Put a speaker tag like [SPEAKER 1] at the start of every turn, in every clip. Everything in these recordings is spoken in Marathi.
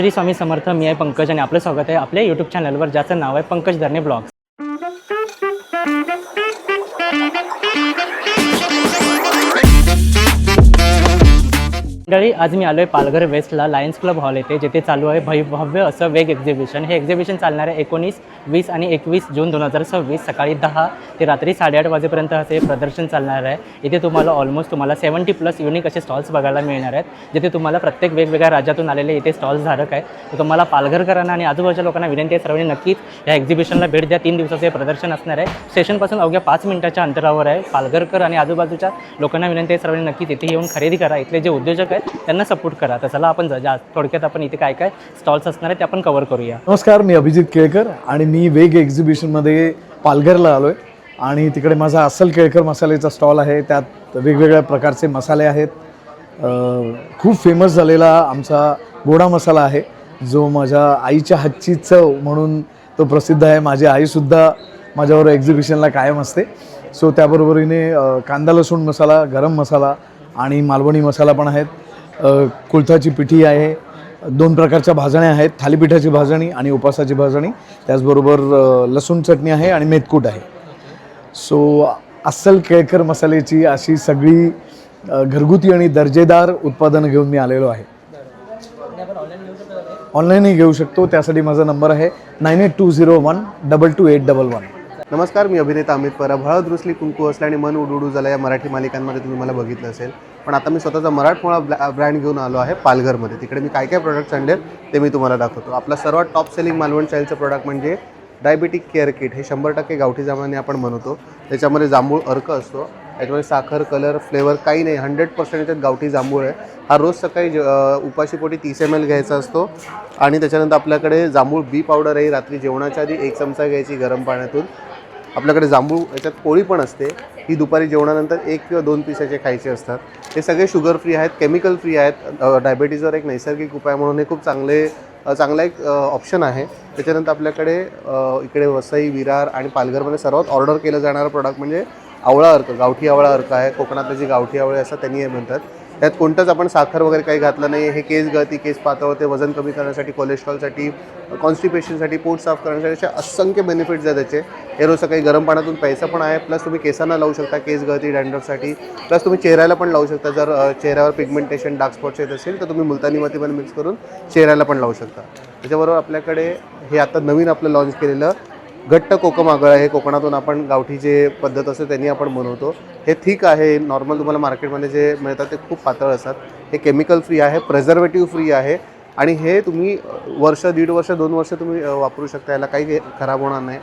[SPEAKER 1] श्री स्वामी समर्थ. मी आहे पंकज आणि आपलं स्वागत आहे आपल्या यूट्यूब चॅनलवर, ज्याचं नाव आहे पंकज धरणे ब्लॉग्स. मंडळी, आज मी आलो आहे पालघर वेस्टला लायन्स क्लब हॉल येथे, जिथे चालू आहे भव्य असं वेग एक्झिबिशन. हे एक्झिबिशन चालणार आहे 19, 20 आणि 21 जून 2026 सकाळी 10 ते रात्री 8:30 वाजेपर्यंत असे प्रदर्शन चालणार आहे. इथे तुम्हाला ऑलमोस्ट 70+ युनिक असे स्टॉल्स बघायला मिळणार आहेत, जिथे तुम्हाला प्रत्येक वेगवेगळ्या राज्यातून आलेले इथे स्टॉल्स धारक आहे. तर तुम्हाला पालघरकरांना आणि आजूबाजूच्या लोकांना विनंती आहे, सर्वांनी नक्कीच या एक्झिबिशनला भेट द्या. 3 दिवसाचे प्रदर्शन असणार आहे. स्टेशनपासून अवघ्या 5 मिनिटाच्या अंतरावर आहे. पालघरकर आणि आजूबाजूच्या लोकांना विनंती आहे, सर्वांनी नक्कीच इथे येऊन खरेदी करा. इथले जे उद्योजक आहेत त्यांना सपोर्ट करा. तर चला आपण थोडक्यात आपण इथे काय काय स्टॉल्स असणार आहेत ते आपण कव्हर करूया.
[SPEAKER 2] नमस्कार, मी अभिजित केळकर आणि मी वेग एक्झिबिशनमध्ये पालघरला आलो आहे. आणि तिकडे माझा अस्सल केळकर मसाल्याचा स्टॉल आहे. त्यात वेगवेगळ्या प्रकारचे मसाले आहेत. खूप फेमस झालेला आमचा गोडा मसाला आहे, जो माझ्या आईच्या हातची चव म्हणून तो प्रसिद्ध आहे. माझी आईसुद्धा माझ्यावर एक्झिबिशनला कायम असते. सो त्याबरोबरीने कांदा लसूण मसाला, गरम मसाला आणि मालवणी मसाला पण आहेत. कुळथाची पिठी आहे. 2 प्रकारच्या भाजण्या आहेत, थालीपीठाची भाजणी आणि उपासाची भाजणी. त्याचबरोबर लसूण चटणी आहे आणि मेथकूट आहे. सो अस्सल केळकर मसाल्याची अशी सगळी घरगुती आणि दर्जेदार उत्पादनं घेऊन मी आलेलो आहे. ऑनलाईनही घेऊ शकतो. त्यासाठी माझा नंबर आहे 9820122811.
[SPEAKER 3] नमस्कार, मी अभिनेता अमित परब. हळद रुसली कुंकू असला आणि मन उडूडू झालं या मराठी मालिकांमध्ये तुम्ही मला बघितलं असेल. पण आता मी स्वतःचा मराठमोळा ब्रँड घेऊन आलो आहे पालघरमध्ये. तिकडे मी काय काय प्रोडक्ट्स आणलेत ते मी तुम्हाला दाखवतो. आपला सर्वात टॉप सेलिंग मालवण स्टाईलचं प्रोडक्ट म्हणजे डायबेटिक केअर किट. हे 100% गावठी जांभळाने आपण बनवतो. त्याच्यामध्ये जांभूळ अर्क असतो. त्याच्यामध्ये साखर, कलर, फ्लेवर काही नाही. 100% याच्यात गावठी जांभूळ आहे. हा रोज सकाळी उपाशीपोटी 30 ml घ्यायचा असतो. आणि त्याच्यानंतर आपल्याकडे जांभूळ बी पावडर आहे. रात्री जेवणाच्या आधी 1 चमचा घ्यायची गरम पाण्यातून. आपल्याकडे जांभूळ याच्यात पोळी पण असते. ही दुपारी जेवणानंतर 1 किंवा 2 पिसाचे खायचे असतात. हे सगळे शुगर फ्री आहेत, केमिकल फ्री आहेत. डायबिटीजवर एक नैसर्गिक उपाय म्हणून हे खूप चांगला एक ऑप्शन आहे. त्याच्यानंतर आपल्याकडे इकडे वसई, विरार आणि पालघरमध्ये सर्वात ऑर्डर केलं जाणारं प्रोडक्ट म्हणजे आवळा अर्क. गावठी आवळा अर्क आहे. कोकणातले जी गावठी आवळे असतात त्यांनी हे म्हणतात. त्यात कोणतंच आपण साखर वगैरे काही घातलं नाही. हे केस गळती, केस पातळ होते, वजन कमी करण्यासाठी, कोलेस्ट्रॉलसाठी, कॉन्स्टिपेशनसाठी, पोट साफ करण्यासाठी असे असंख्य बेनिफिट्स आहेत त्याचे. हे रोज सकाळी गरम पाण्यातून प्यायचं पण आहे. प्लस तुम्ही केसांना लावू शकता, केस गळती, डॅन्ड्रफसाठी. प्लस तुम्ही चेहऱ्याला पण लावू शकता. जर चेहऱ्यावर पिगमेंटेशन, डार्क स्पॉट्स येत असेल तर तुम्ही मुलतानी मातीमध्ये मिक्स करून चेहऱ्याला पण लावू शकता. त्याच्याबरोबर आपल्याकडे हे आता नवीन आपलं लॉन्च केलेलं घट्ट कोकम आगळ आहे. हे कोकणातून आपण गावठी जे पद्धत असते त्यांनी आपण बनवतो. हे थिक आहे. नॉर्मल तुम्हाला मार्केटमध्ये जे मिळतात ते खूप पातळ असतात. हे केमिकल फ्री आहे, प्रिझर्वेटिव्ह फ्री आहे. आणि हे तुम्ही वर्ष, 1.5 वर्ष, 2 वर्ष तुम्ही वापरू शकता. याला काही खराब होणार नाही.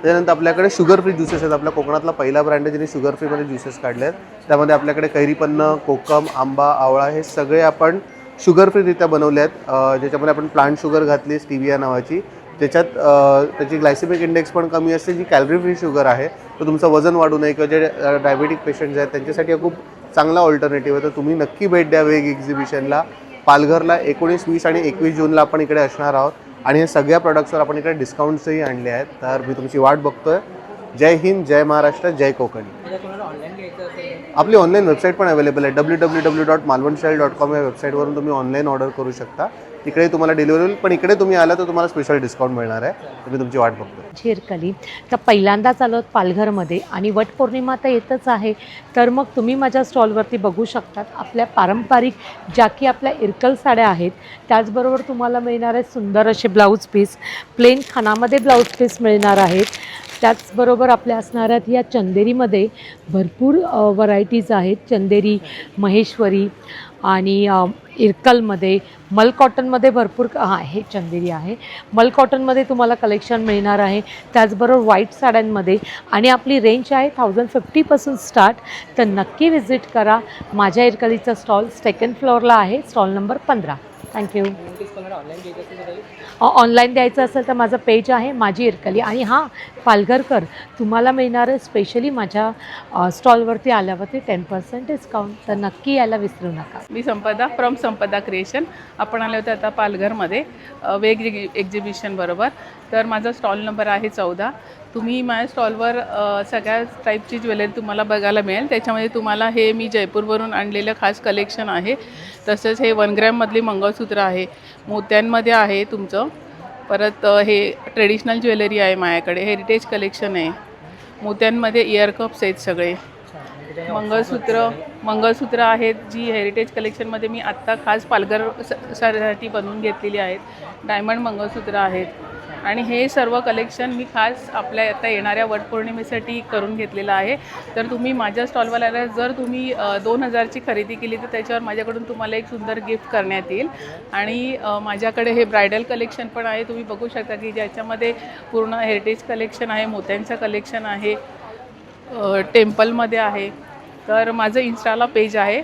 [SPEAKER 3] त्यानंतर आपल्याकडे शुगर फ्री ज्युसेस आहेत. आपल्या कोकणातला पहिला ब्रँड आहे ज्याने शुगर फ्रीमध्ये ज्युसेस काढले आहेत. त्यामध्ये आपल्याकडे कैरीपन्न, कोकम, आंबा, आवळा हे सगळे आपण शुगर फ्रीरित्या बनवले आहेत. ज्याच्यामध्ये आपण प्लांट शुगर घातली, स्टिविया नावाची. त्याच्यात त्याची ग्लायसेमिक इंडेक्स पण कमी असते, जी कॅलरी फ्री शुगर आहे. तर तुमचं वजन वाढू नये किंवा जे डायबेटिक पेशंट्स आहेत त्यांच्यासाठी खूप चांगला ऑल्टरनेटिव्ह आहे. तर तुम्ही नक्की भेट द्या वेग एक्झिबिशनला. पालघरला 19, 20 आणि 21 जूनला आपण इकडे असणार आहोत. आणि हे सगळ्या प्रोडक्ट्सवर आपण इकडे डिस्काउंट्सही आणले आहेत. तर मी तुमची वाट बघतोय. जय हिंद, जय महाराष्ट्र, जय कोकण. आपली ऑनलाईन वेबसाईट पण अवेलेबल आहे. www.malvanstyle.com या वेबसाईटवरून तुम्ही ऑनलाईन ऑर्डर करू शकता. तिकडे तुम्हाला डिलिव्हरी होईल. पण इकडे तुम्ही आला तर तुम्हाला स्पेशल डिस्काउंट मिळणार आहे. तर मी तुमची वाट बघतो.
[SPEAKER 4] झिरकली तर पहिल्यांदाच आलो पालघरमध्ये आणि वटपौर्णिमा तर येतच आहे. तर मग तुम्ही माझ्या स्टॉलवरती बघू शकतात आपल्या पारंपरिक ज्या की आपल्या इरकल साड्या आहेत. त्याचबरोबर तुम्हाला मिळणार आहे सुंदर असे ब्लाऊज पीस, प्लेन खणामध्ये ब्लाऊज पीस मिळणार आहेत. त्याचबरोबर आपल्या असणाऱ्यात या चंदेरीमध्ये भरपूर व्हरायटीज आहेत. चंदेरी, महेश्वरी आणि इरकलमध्ये, मल कॉटनमध्ये भरपूर हे चंदेरी आहे. मल कॉटनमध्ये तुम्हाला कलेक्शन मिळणार आहे. त्याचबरोबर व्हाईट साड्यांमध्ये. आणि आपली रेंज आहे 1050पासून स्टार्ट. तर नक्की व्हिजिट करा. माझ्या इरकलीचा स्टॉल 2nd फ्लोअरला आहे, स्टॉल नंबर 15. थँक्यू. ऑनलाईन द्यायचं असेल तर माझं पेज आहे माझी इरकली. आणि हां, पालघरकर तुम्हाला मिळणारं स्पेशली माझ्या स्टॉलवरती आल्यावरती 10% डिस्काउंट. तर नक्की यायला विसरू नका.
[SPEAKER 5] मी संपदा फ्रॉम संपदा क्रिएशन. आपण आले होते आता पालघरमध्ये वेग एक्झिबिशन बरोबर. तर माझा स्टॉल नंबर आहे 14. तुम्ही माझ्या स्टॉलवर सगळ्या टाईपची ज्वेलरी तुम्हाला बघायला मिळेल. त्याच्यामध्ये तुम्हाला हे मी जयपूरवरून आणलेलं खास कलेक्शन आहे. तसंच हे 1 ग्रॅममधली मंगळसूत्र आहे, मोत्यांमध्ये आहे तुमचं. परत हे ट्रेडिशनल ज्वेलरी आहे माझ्याकडे, हेरिटेज कलेक्शन आहे. मोत्यांमध्ये इयर कप्स आहेत सगळे. मंगळसूत्र आहेत जी हेरिटेज कलेक्शनमध्ये मी आत्ता खास पालघर साठी बनवून घेतलेली आहेत. डायमंड मंगळसूत्र आहेत. आणि हे सर्व कलेक्शन मी खास आपल्या आता येणाऱ्या वटपौर्णिमेसाठी करून घेतलेलं आहे. तर तुम्ही माझ्या स्टॉलवर आल्यावर जर तुम्ही 2000ची खरेदी केली तर त्याच्यावर माझ्याकडून तुम्हाला एक सुंदर गिफ्ट करण्यात येईल. आणि माझ्याकडे हे ब्रायडल कलेक्शन पण आहे. तुम्ही बघू शकता की ज्याच्यामध्ये पूर्ण हेरिटेज कलेक्शन आहे, मोत्यांचं कलेक्शन आहे, टेम्पलमध्ये आहे. तर माझं इन्स्टाला पेज आहे,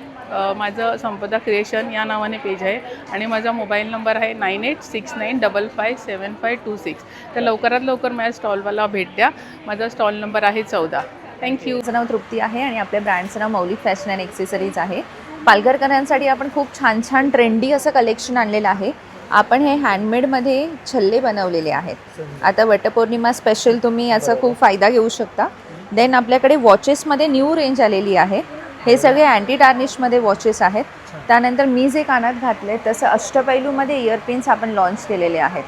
[SPEAKER 5] माझं संपदा क्रिएशन या नावाने पेज आहे. आणि माझा मोबाईल नंबर आहे 9869557526. तर लवकरात लवकर माझ्या स्टॉलवाला भेट द्या. माझा स्टॉल नंबर आहे 14. थँक्यू.
[SPEAKER 6] माझं नाव तृप्ती आहे आणि आपल्या ब्रँडचं नाव मौलिक फॅशन अँड एक्सेसरीज आहे. पालघरकरांसाठी आपण खूप छान छान ट्रेंडी असं कलेक्शन आणलेलं आहे. आपण हे हँडमेडमध्ये छल्ले बनवलेले आहेत. आता वटपौर्णिमा स्पेशल तुम्ही याचा खूप फायदा घेऊ शकता. देन आपल्याकडे वॉचेसमध्ये न्यू रेंज आलेली आहे. हे सगळे अँटी टार्निशमध्ये वॉचेस आहेत. त्यानंतर मी जे कानात घातले तसं अष्टपैलूमध्ये इयरपिन्स आपण लॉन्च केलेले आहेत.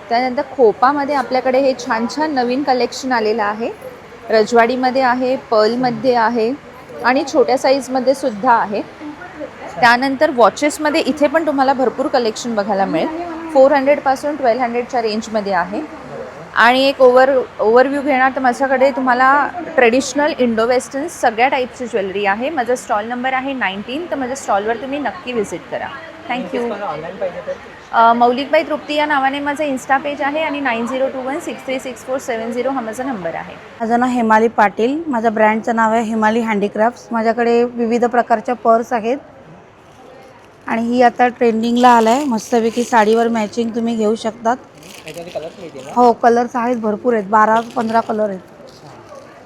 [SPEAKER 6] त्यानंतर खोपामध्ये आपल्याकडे हे छान छान नवीन कलेक्शन आलेलं आहे. रजवाडीमध्ये आहे, पर्लमध्ये आहे आणि छोट्या साईजमध्ये सुद्धा आहे. त्यानंतर वॉचेसमध्ये इथे पण तुम्हाला भरपूर कलेक्शन बघायला मिळेल. 400पासून 1200च्या रेंजमध्ये आहे. आणि एक ओव्हरव्ह्यू घेणार तर माझ्याकडे तुम्हाला ट्रेडिशनल इंडो वेस्टर्न सगळ्या टाईपची ज्वेलरी आहे. माझा स्टॉल नंबर आहे 19. तर माझ्या स्टॉलवर तुम्ही नक्की व्हिजिट करा. थँक्यू. मौलिकबाई तृप्ती या नावाने माझं इन्स्टा पेज आहे आणि 9021636470 हा माझा नंबर आहे.
[SPEAKER 7] माझं नाव हेमाली पाटील. माझ्या ब्रँडचं नाव आहे हेमाली हँडीक्राफ्ट्स. माझ्याकडे विविध प्रकारच्या पर्स आहेत आणि ही आता ट्रेंडिंगला आला आहे. मस्तपैकी साडीवर मॅचिंग तुम्ही घेऊ शकतात. हो, कलर्स आहेत, भरपूर आहेत, 12-15 कलर आहेत.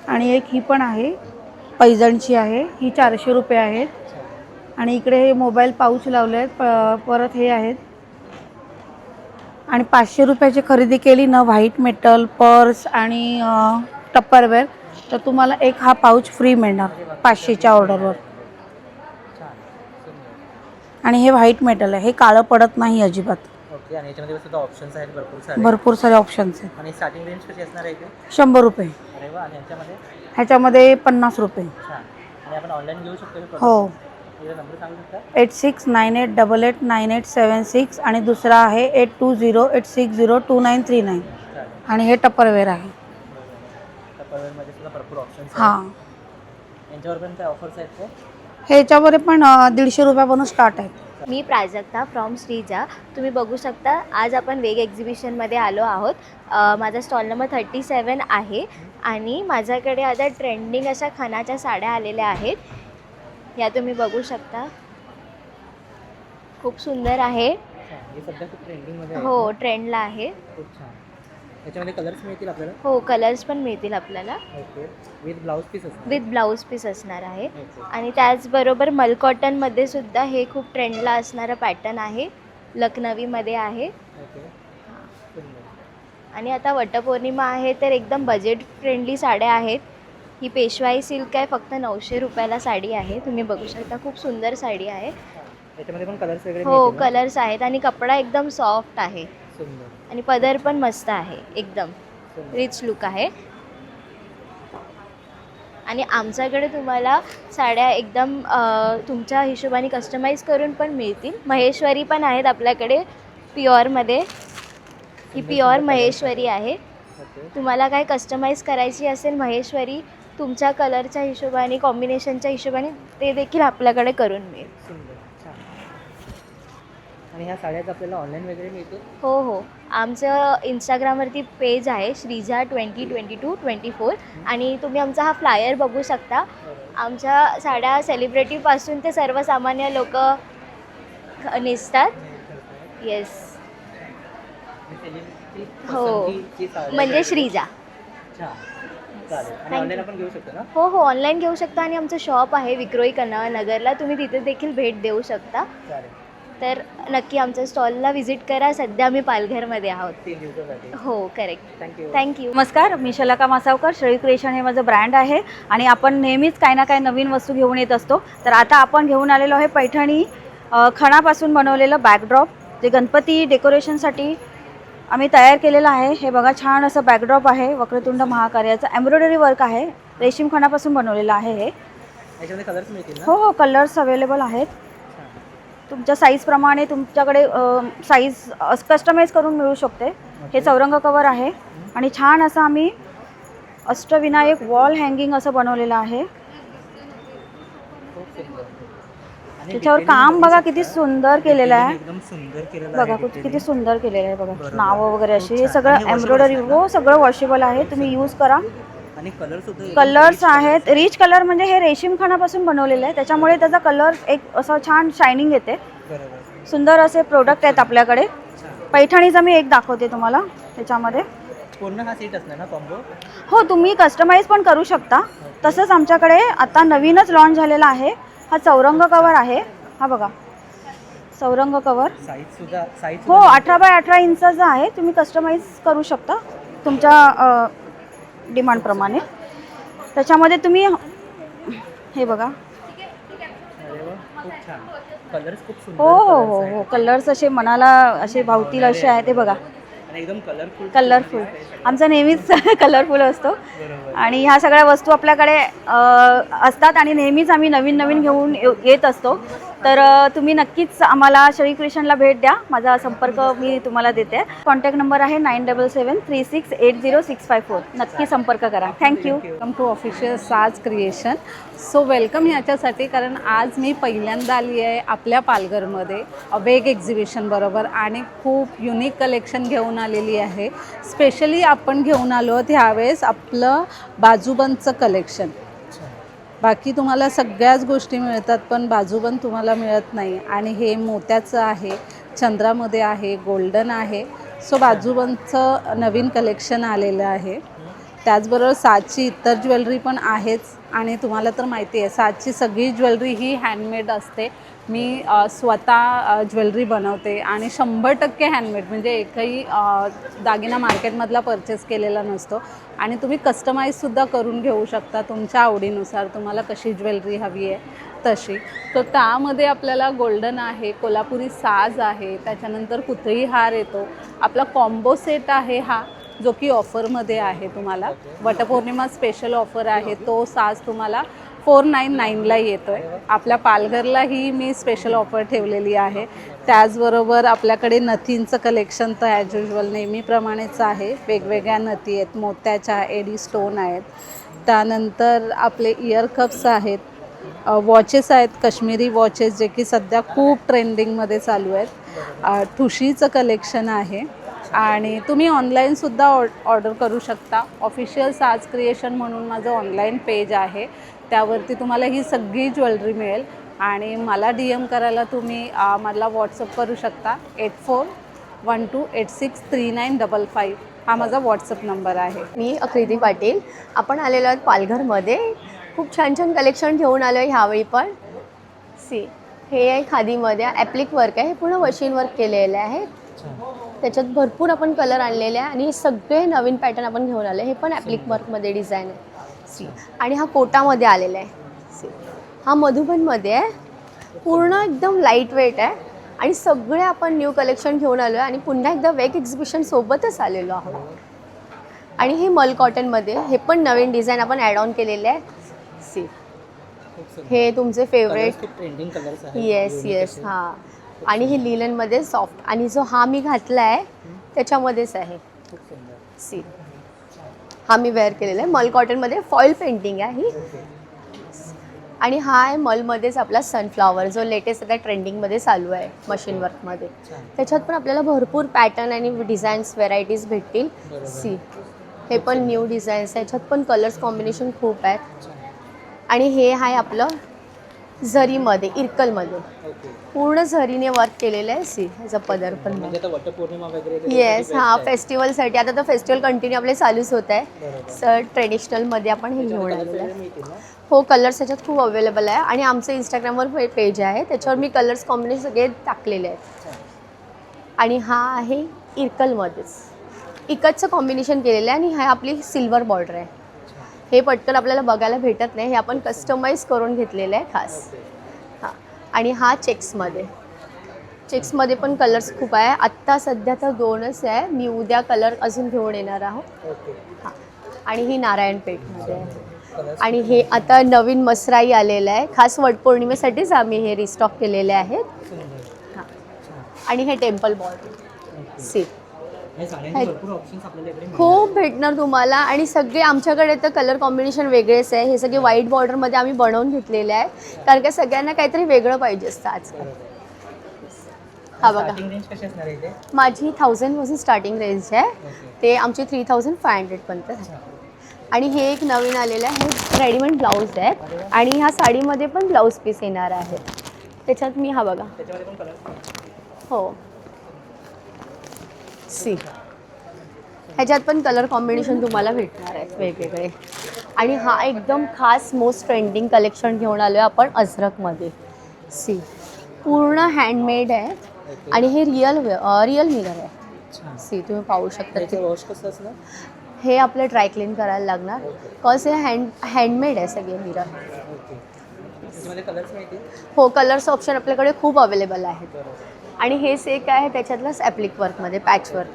[SPEAKER 7] आणि एक ही पण आहे, पैजणची आहे, ही 400 रुपये आहेत. आणि इकडे हे मोबाईल पाऊच लावले आहेत, परत हे आहेत. आणि 500 रुपयाची खरेदी केली ना व्हाईट मेटल पर्स आणि टप्परवेअर तर तुम्हाला एक हा पाऊच फ्री मिळणार 500च्या ऑर्डरवर. आणि हे व्हाईट मेटल आहे, हे काळं पडत नाही अजिबात.
[SPEAKER 1] ओके. आणि याच्यामध्ये सुद्धा ऑप्शन्स आहेत भरपूर सारे.
[SPEAKER 7] भरपूर सारे ऑप्शन्स आहेत.
[SPEAKER 1] आणि स्टार्टिंग रेंज कशी असणार आहे?
[SPEAKER 7] 100 रुपये.
[SPEAKER 1] अरे वा. आणि
[SPEAKER 7] ह्याच्यामध्ये 50 रुपये.
[SPEAKER 1] छान. आणि आपण ऑनलाईन घेऊ शकतो?
[SPEAKER 7] हो.
[SPEAKER 1] नंबर सांगू शकता?
[SPEAKER 7] 8698887976 आणि दुसरा आहे 8208602939. आणि हे टप्परवेअर आहे.
[SPEAKER 1] टप्परवेअरमध्ये सुद्धा भरपूर ऑप्शन्स आहेत.
[SPEAKER 7] हां,
[SPEAKER 1] यांच्यावर पण काय ऑफर्स आहेत का?
[SPEAKER 7] ह्याच्यावर पण 150 रुपयापासून स्टार्ट आहे.
[SPEAKER 8] मी प्राजक्ता फ्रॉम श्रीजा. तुम्ही बघू शकता आज आपण वेग एक्झिबिशनमध्ये आलो आहोत. माझा स्टॉल नंबर 37 आहे. आणि माझ्याकडे आता ट्रेंडिंग अशा खणाच्या साड्या आलेल्या आहेत. या तुम्ही बघू शकता, खूप सुंदर आहे.
[SPEAKER 1] हे सध्या खूप ट्रेंडिंगमध्ये आहे.
[SPEAKER 8] हो, ट्रेंडला आहे.
[SPEAKER 1] खूप छान. याच्यामध्ये कलर्स मिळतील आपल्याला?
[SPEAKER 8] हो, कलर्स पण मिळतील आपल्याला.
[SPEAKER 1] ओके. विथ ब्लाऊज पीस असणार?
[SPEAKER 8] विथ ब्लाऊज पीस असणार आहे.
[SPEAKER 1] ओके.
[SPEAKER 8] आणि त्याचबरोबर मल कॉटनमध्ये सुद्धा हे खूप ट्रेंडला असणारं पॅटर्न आहे. लखनवीमध्ये आहे.
[SPEAKER 1] ओके. सुंदर.
[SPEAKER 8] आणि आता वटपौर्णिमा आहे तर एकदम बजेट फ्रेंडली साड्या आहेत. ही पेशवाई सिल्क आहे, फक्त 900 रुपयाला साडी आहे. तुम्ही बघू शकता, खूप सुंदर साडी आहे.
[SPEAKER 1] याच्यामध्ये पण कलर्स वगैरे
[SPEAKER 8] हो,
[SPEAKER 1] मिळतील ना?
[SPEAKER 8] कलर्स आहेत आणि कपडा एकदम सॉफ्ट आहे.
[SPEAKER 1] सुंदर.
[SPEAKER 8] आणि पदर पण मस्त आहे, एकदम रिच लुक आहे. आणि आमच्याकडे तुम्हाला साड्या एकदम तुमच्या हिशोबाने कस्टमाइज करून पण मिळतील. महेश्वरी पण आहेत आपल्याकडे प्युअरमध्ये. ही प्युअर महेश्वरी आहे.
[SPEAKER 1] ओके.
[SPEAKER 8] तुम्हाला काय कस्टमाइज करायची असेल महेश्वरी तुमच्या कलरच्या हिशोबाने, कॉम्बिनेशनच्या हिशोबाने, ते देखील आपल्याकडे करून मिळेल.
[SPEAKER 1] सुंदर. छान. आणि ह्या साड्याच आपल्याला ऑनलाईन वगैरे मिळतील?
[SPEAKER 8] हो हो, आमचं इंस्टाग्रामवरती पेज आहे श्रीजा 2022-24. आणि तुम्ही आमचा हा फ्लायर बघू शकता. आमच्या साड्या सेलिब्रिटीपासून ते सर्वसामान्य लोक नेसतात. येस. हो, म्हणजे श्रीजा.
[SPEAKER 1] छान. चालेल. आणि ऑनलाईन आपण घेऊ शकतो ना?
[SPEAKER 8] हो हो, ऑनलाईन घेऊ शकता. आणि आमचं शॉप आहे विक्रोळी कन्हाळनगरला, तुम्ही तिथे देखील भेट देऊ शकता.
[SPEAKER 1] चालेल.
[SPEAKER 8] तर नक्की आमच्या स्टॉलला व्हिजिट करा. सध्या आम्ही पालघरमध्ये आहोत.
[SPEAKER 1] 3 दिवसासाठी.
[SPEAKER 8] हो करेक्ट.
[SPEAKER 1] थँक्यू.
[SPEAKER 8] थँक्यू.
[SPEAKER 7] नमस्कार, मी शलाका मासावकर. श्रेयू क्रिएशन हे माझं ब्रँड आहे आणि आपण नेहमीच काही ना काही नवीन वस्तू घेऊन येत असतो. तर आता आपण घेऊन आलेलो आहे पैठणी खणापासून बनवलेलं बॅकड्रॉप, जे गणपती डेकोरेशनसाठी आम्ही तयार केलेलं आहे. हे बघा, छान असं बॅकड्रॉप आहे, वक्रतुंड महाकार्याचं एम्ब्रॉयडरी वर्क आहे, रेशीम खणापासून बनवलेलं आहे हे.
[SPEAKER 1] याच्यामध्ये कलर्स मिळतील ना?
[SPEAKER 7] हो हो, कलर्स अवेलेबल आहेत. तुमच्या साईजप्रमाणे तुमच्याकडे साईज कस्टमाइज करून मिळू शकते. हे चौरंग कवर आहे आणि छान असं आम्ही अष्टविनायक वॉल हँगिंग असं बनवलेलं आहे.
[SPEAKER 1] खूप सुंदर. आणि
[SPEAKER 7] त्याच्यावर
[SPEAKER 1] detailing
[SPEAKER 7] काम
[SPEAKER 1] बघू
[SPEAKER 7] बघा
[SPEAKER 1] शकता.
[SPEAKER 7] किती सुंदर केलेलं आहे.
[SPEAKER 1] Detailing एकदम सुंदर केलेलं
[SPEAKER 7] बघा
[SPEAKER 1] आहे.
[SPEAKER 7] किती
[SPEAKER 1] detailing.
[SPEAKER 7] सुंदर केलेलं आहे बघा.
[SPEAKER 1] बरोबर.
[SPEAKER 7] नावं वगैरे अशी,
[SPEAKER 1] खूप
[SPEAKER 7] हे
[SPEAKER 1] छान.
[SPEAKER 7] सगळं
[SPEAKER 1] आणि washable
[SPEAKER 7] एम्ब्रॉयडरी,
[SPEAKER 1] असणार
[SPEAKER 7] हो सगळं वॉशेबल आहे. तुम्ही यूज करा.
[SPEAKER 1] आणि कलर सुद्धा एकदम
[SPEAKER 7] कलर्स
[SPEAKER 1] rich colours
[SPEAKER 7] आहेत, रिच कलर, म्हणजे हे रेशीम खणापासून बनवलेलं आहे, त्याच्यामुळे त्याचा कलर एक असं छान शायनिंग येते.
[SPEAKER 1] बरोबर.
[SPEAKER 7] सुंदर असे प्रोडक्ट आहेत आपल्याकडे. पैठणीचा मी एक दाखवते तुम्हाला त्याच्यामध्ये.
[SPEAKER 1] पूर्ण हा सेट असणार ना कॉम्बो?
[SPEAKER 7] हो, तुम्ही कस्टमाइज पण करू शकता. तसंच आमच्याकडे आता नवीनच लॉन्च झालेला आहे हा चौरंग कवर आहे. हा बघा, चौरंग कवर.
[SPEAKER 1] साईज
[SPEAKER 7] हो, 18 बाय 18 इंचाचा आहे. तुम्ही कस्टमाइज करू शकता तुमच्या डिमांडप्रमाणे. त्याच्यामध्ये तुम्ही हे बघा.
[SPEAKER 1] अरे वा, खूप छान. कलर्स खूप सुंदर.
[SPEAKER 7] हो हो
[SPEAKER 1] colours
[SPEAKER 7] हो
[SPEAKER 1] आहेत.
[SPEAKER 7] हो, कलर्स असे मनाला असे भावतील असे आहे ते बघा.
[SPEAKER 1] आणि एकदम कलरफुल.
[SPEAKER 7] कलरफुल, आमचा नेहमीच कलरफुल असतो.
[SPEAKER 1] बरोबर.
[SPEAKER 7] आणि ह्या सगळ्या वस्तू आपल्याकडे असतात आणि नेहमीच आम्ही नवीन नवीन घेऊन येत असतो. तर तुम्ही नक्कीच आम्हाला श्रेयू क्रिएशनला भेट द्या. माझा संपर्क मी तुम्हाला देते. कॉन्टॅक्ट नंबर आहे 9773680654. नक्की संपर्क करा. थँक्यू.
[SPEAKER 9] वेलकम टू ऑफिशियल साज क्रिएशन. सो वेलकम ह्याच्यासाठी कारण आज मी पहिल्यांदा आली आहे आपल्या पालघरमध्ये वेग एक्झिबिशन बरोबर आणि खूप युनिक कलेक्शन घेऊन आलेली आहे. स्पेशली आपण घेऊन आलो आहोत ह्यावेळेस आपलं बाजूबंदचं कलेक्शन. बाकी तुम्हाला सगळ्याच गोष्टी मिळतात पण बाजूबंद तुम्हाला मिळत नाही. आणि हे मोत्याचं आहे, चंद्रामध्ये आहे, गोल्डन आहे. सो बाजूबंदचं नवीन कलेक्शन आलेलं आहे. त्याचबरोबर साजची इतर ज्वेलरी पण आहेच. आणि तुम्हाला तर माहिती आहे साजची सगळी ज्वेलरी ही हँडमेड असते. मी स्वतः ज्वेलरी बनवते आणि 100% हँडमेड, म्हणजे एकही दागिना मार्केटमधला परचेस केलेला नसतो. आणि तुम्ही कस्टमाइजसुद्धा करून घेऊ शकता तुमच्या आवडीनुसार, तुम्हाला कशी ज्वेलरी हवी आहे तशी. तर त्यामध्ये आपल्याला गोल्डन आहे, कोल्हापुरी साज आहे, त्याच्यानंतर पुतळी हार येतो. आपला कॉम्बो सेट आहे हा, जो की ऑफरमध्ये आहे. तुम्हाला वटपौर्णिमा स्पेशल ऑफर आहे. तो साज तुम्हाला 499ला येतो आहे. आपल्या पालघरलाही मी स्पेशल ऑफर ठेवलेली आहे. त्याचबरोबर आपल्याकडे नथींचं कलेक्शन तर ॲज युजल नेहमीप्रमाणेच आहे. वेगवेगळ्या नथी आहेत, मोत्याच्या, एडी स्टोन आहेत. त्यानंतर आपले इयर कप्स आहेत, वॉचेस आहेत, काश्मीरी वॉचेस जे की सध्या खूप ट्रेंडिंगमध्ये चालू आहेत. ठुशीचं कलेक्शन आहे. आणि तुम्ही ऑनलाईनसुद्धा ऑर्डर करू शकता. ऑफिशियल साज क्रिएशन म्हणून माझं ऑनलाईन पेज आहे, त्यावरती तुम्हाला ही सगळी ज्वेलरी मिळेल. आणि मला DM करायला तुम्ही मला व्हॉट्सअप करू शकता. 8412863955 हा माझा व्हॉट्सअप नंबर आहे.
[SPEAKER 10] मी आकृती पाटील. आपण आलेलो आहोत पालघरमध्ये. खूप छान छान कलेक्शन घेऊन आलो आहे ह्यावेळी पण. हे आहे खादीमध्ये ॲप्लिक वर्क आहे, हे पूर्ण मशीन वर्क केलेलं आहे. त्याच्यात भरपूर आपण कलर आणलेले आहे आणि सगळे नवीन पॅटर्न आपण घेऊन आले. हे पण ॲप्लिक वर्कमध्ये डिझाईन आहे. आणि हा कोटामध्ये आलेला आहे. हा मधुबनमध्ये आहे. पूर्ण एकदम लाईट वेट आहे आणि सगळे आपण न्यू कलेक्शन घेऊन आलो आहे आणि पुन्हा एकदा वेग एक्झिबिशन सोबतच आलेलो आहोत. आणि हे मल कॉटनमध्ये, हे पण नवीन डिझाईन आपण ॲड ऑन केलेले आहे. हे तुमचे फेवरेट
[SPEAKER 1] ट्रेंडिंग कलर्स आहेत.
[SPEAKER 10] येस हां. आणि हे लिलनमध्ये सॉफ्ट, आणि जो हा मी घातला आहे त्याच्यामध्येच आहे.
[SPEAKER 1] खूप सुंदर.
[SPEAKER 10] हा मी वेअर केलेला आहे. मल कॉटनमध्ये फॉईल पेंटिंग आहे ही. आणि हा आहे मलमध्येच आपला सनफ्लॉवर, जो लेटेस्ट आता ट्रेंडिंगमध्ये चालू आहे मशीन वर्कमध्ये. त्याच्यात पण आपल्याला भरपूर पॅटर्न आणि डिझाईन्स व्हेरायटीज भेटतील. हे पण न्यू डिझाईन्स आहे. याच्यात पण कलर्स कॉम्बिनेशन खूप आहेत. आणि हे आहे आपलं झरीमध्ये, इरकलमध्ये पूर्ण झरीने वर्क केलेलं आहे. सी ह्याचा पदर पण
[SPEAKER 1] म्हणजे आता वटपौर्णिमा वगैरे
[SPEAKER 10] येस, हां फेस्टिवलसाठी. आता तर फेस्टिवल कंटिन्यू आपले चालूच होत आहे. सर ट्रेडिशनलमध्ये आपण हे घेऊन आलेलं आहे. हो, कलर्स त्याच्यात खूप अवेलेबल आहे आणि आमचं इंस्टाग्रामवर पेज आहे, त्याच्यावर मी कलर्स कॉम्बिनेशन सगळे टाकलेले आहेत. आणि हा आहे इरकलमध्येच इकतचं कॉम्बिनेशन केलेलं आहे आणि हा आपली सिल्वर बॉर्डर आहे. हे पटकन आपल्याला बघायला भेटत नाही, हे आपण कस्टमाइज करून घेतलेलं आहे खास. हां, आणि हा चेक्समध्ये पण कलर्स खूप आहे. आत्ता सध्या तर 2च आहे, मी उद्या कलर अजून घेऊन येणार आहोत. हां, आणि ही नारायणपेठमध्ये आहे. आणि हे आता नवीन मसराई आलेलं आहे, खास वटपौर्णिमेसाठीच आम्ही हे रिस्टॉक केलेले आहेत. हां, आणि हे टेम्पल बॉर्डर सी खूप भेटणार तुम्हाला. आणि सगळे आमच्याकडे तर कलर कॉम्बिनेशन वेगळेच आहे. हे सगळे व्हाईट बॉर्डरमध्ये आम्ही बनवून घेतलेले आहे, कारण का सगळ्यांना काहीतरी वेगळं पाहिजे असतं आजकाल. हा बघा, माझी 1000 पासून स्टार्टिंग रेंज आहे, ते आमची 3500 पर्यंत आहे. आणि हे एक नवीन आलेलं आहे, हे रेडीमेड ब्लाऊज आहे आणि ह्या साडीमध्ये पण ब्लाऊज पीस येणार आहे. त्याच्यात मी हा बघा, हो सी ह्याच्यात पण कलर कॉम्बिनेशन तुम्हाला भेटणार आहेत वेगवेगळे. आणि हा एकदम खास मोस्ट ट्रेंडिंग कलेक्शन घेऊन आलो आहे आपण अजरकमध्ये. सी पूर्ण हँडमेड आहे आणि हे रिअल मिरर आहे. सी तुम्ही पाहू शकता.
[SPEAKER 1] वॉश कसं असणार?
[SPEAKER 10] हे आपलं ड्राय क्लीन करायला लागणार, कॉज हे हँडमेड आहे सगळे मिरर. हो, कलर्स ऑप्शन आपल्याकडे खूप अवेलेबल आहेत. आणि हेच एक आहे त्याच्यातलंच ॲप्लिक वर्कमध्ये पॅच वर्क,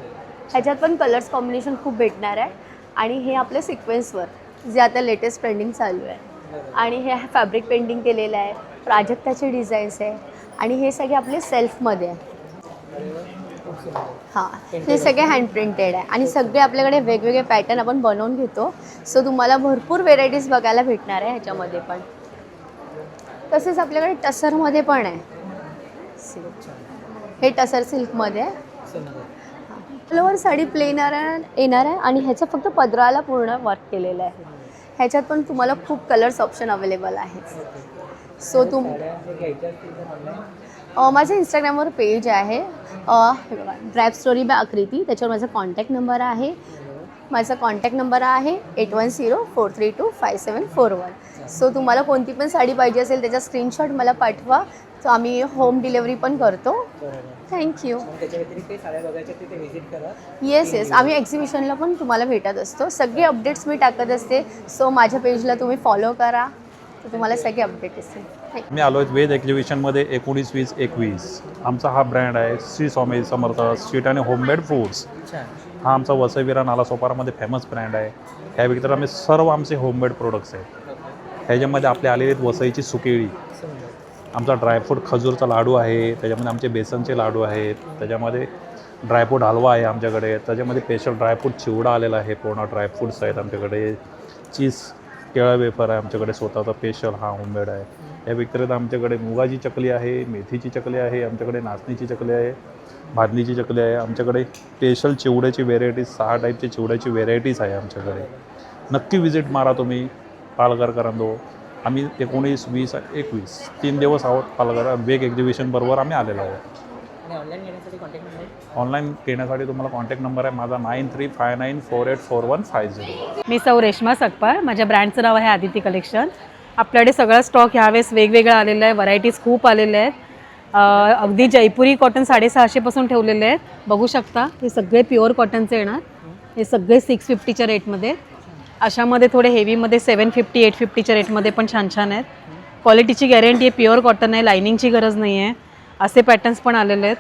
[SPEAKER 10] ह्याच्यात पण कलर्स कॉम्बिनेशन खूप भेटणार आहे. आणि हे आपलं सिक्वेन्स वर्क जे आता लेटेस्ट ट्रेंडिंग चालू आहे. आणि हे फॅब्रिक पेंटिंग केलेलं आहे, प्राजक्ताचे डिझाईन्स आहे आणि हे सगळे आपले सेल्फमध्ये आहे. हां, हे सगळे हँड प्रिंटेड आहे आणि सगळे आपल्याकडे वेगवेगळे पॅटर्न आपण बनवून घेतो. सो तुम्हाला भरपूर व्हेरायटीज बघायला भेटणार आहे ह्याच्यामध्ये पण. तसेच आपल्याकडे टसरमध्ये पण आहे. हे टसर सिल्कमध्ये आहे. फ्लोवर साडी प्लेन येणार आहे आणि ह्याचं फक्त पदराला पूर्ण वर्क केलेलं आहे. ह्याच्यात पण तुम्हाला खूप कलर्स ऑप्शन अवेलेबल आहेत. सो माझं इंस्टाग्रामवर पेज आहे, ड्राइव स्टोरी बाय आकृती, त्याच्यावर माझा कॉन्टॅक्ट नंबर आहे. माझा कॉन्टॅक्ट नंबर आहे 8104325741. सो तुम्हाला कोणती पण साडी पाहिजे असेल त्याचा स्क्रीनशॉट मला पाठवा, तर आम्ही होम डिलेवरी पण करतो. थँक्यू. येस, आम्ही एक्झिबिशनला पण तुम्हाला भेटत असतो. सगळे अपडेट्स मी टाकत असते. सो माझ्या पेजला तुम्ही फॉलो करा, तर तुम्हाला सगळे अपडेट असतील.
[SPEAKER 11] मी आलो आहे वेज एक्झिबिशनमध्ये 19-20-21. आमचा हा ब्रँड आहे श्री स्वामी समर्थ स्ट्रीट आणि होममेड फूड्स. हा आमचा वसई विरार नालासोपारामध्ये फेमस ब्रँड आहे. ह्या व्यतिरिक्त आम्ही सर्व आमचे होममेड प्रोडक्ट्स आहेत. ह्याच्यामध्ये आपले आलेले आहेत वसईची सुकेळी, आमचा ड्रायफ्रूट खजूरचा लाडू आहे, त्याच्यामध्ये आमचे बेसनचे लाडू आहेत, त्याच्यामध्ये ड्रायफ्रूट हलवा आहे आमच्याकडे, त्याच्यामध्ये स्पेशल ड्रायफ्रूट चिवडा आलेला आहे, पूर्ण ड्रायफ्रूट्स आहेत आमच्याकडे, चीज केळं वेफर आहे आमच्याकडे स्वतःचा स्पेशल, हा होममेड आहे. या व्यतिरिक्त आमच्याकडे मुगाची चकली आहे, मेथीची चकली आहे, आमच्याकडे नाचणीची चकली आहे, भाजणीची चकली आहे, आमच्याकडे स्पेशल चिवड्याची व्हेरायटीज 6 टाईपची चिवड्याची व्हेरायटीज आहे आमच्याकडे. नक्की विजिट मारा तुम्ही पालघर करंदो. आम्ही 19-20-21 3 दिवस आहोत पालघर वेग एक्झिबिशन बरोबर आम्ही आलेलो आहोत. ऑनलाईन घेण्यासाठी तुम्हाला कॉन्टॅक्ट नंबर आहे माझा 9359484150.
[SPEAKER 4] मी सौ रेश्मा सकपाळ, माझ्या ब्रँडचं नाव आहे आदिती कलेक्शन. आपल्याकडे सगळा स्टॉक ह्यावेळेस वेगवेगळा आलेला आहे, व्हरायटीज खूप आलेल्या आहेत. अगदी जयपुरी कॉटन 650पासून ठेवलेले आहेत, बघू शकता. हे सगळे प्युअर कॉटनचे येणार, हे सगळे 650च्या रेटमध्ये. अशामध्ये थोडे हेवीमध्ये 750-850च्या रेटमध्ये पण छान छान आहेत. क्वालिटीची गॅरंटी आहे, प्युअर कॉटन आहे, लायनिंगची गरज नाही आहे. असे पॅटर्न्स पण आलेले आहेत.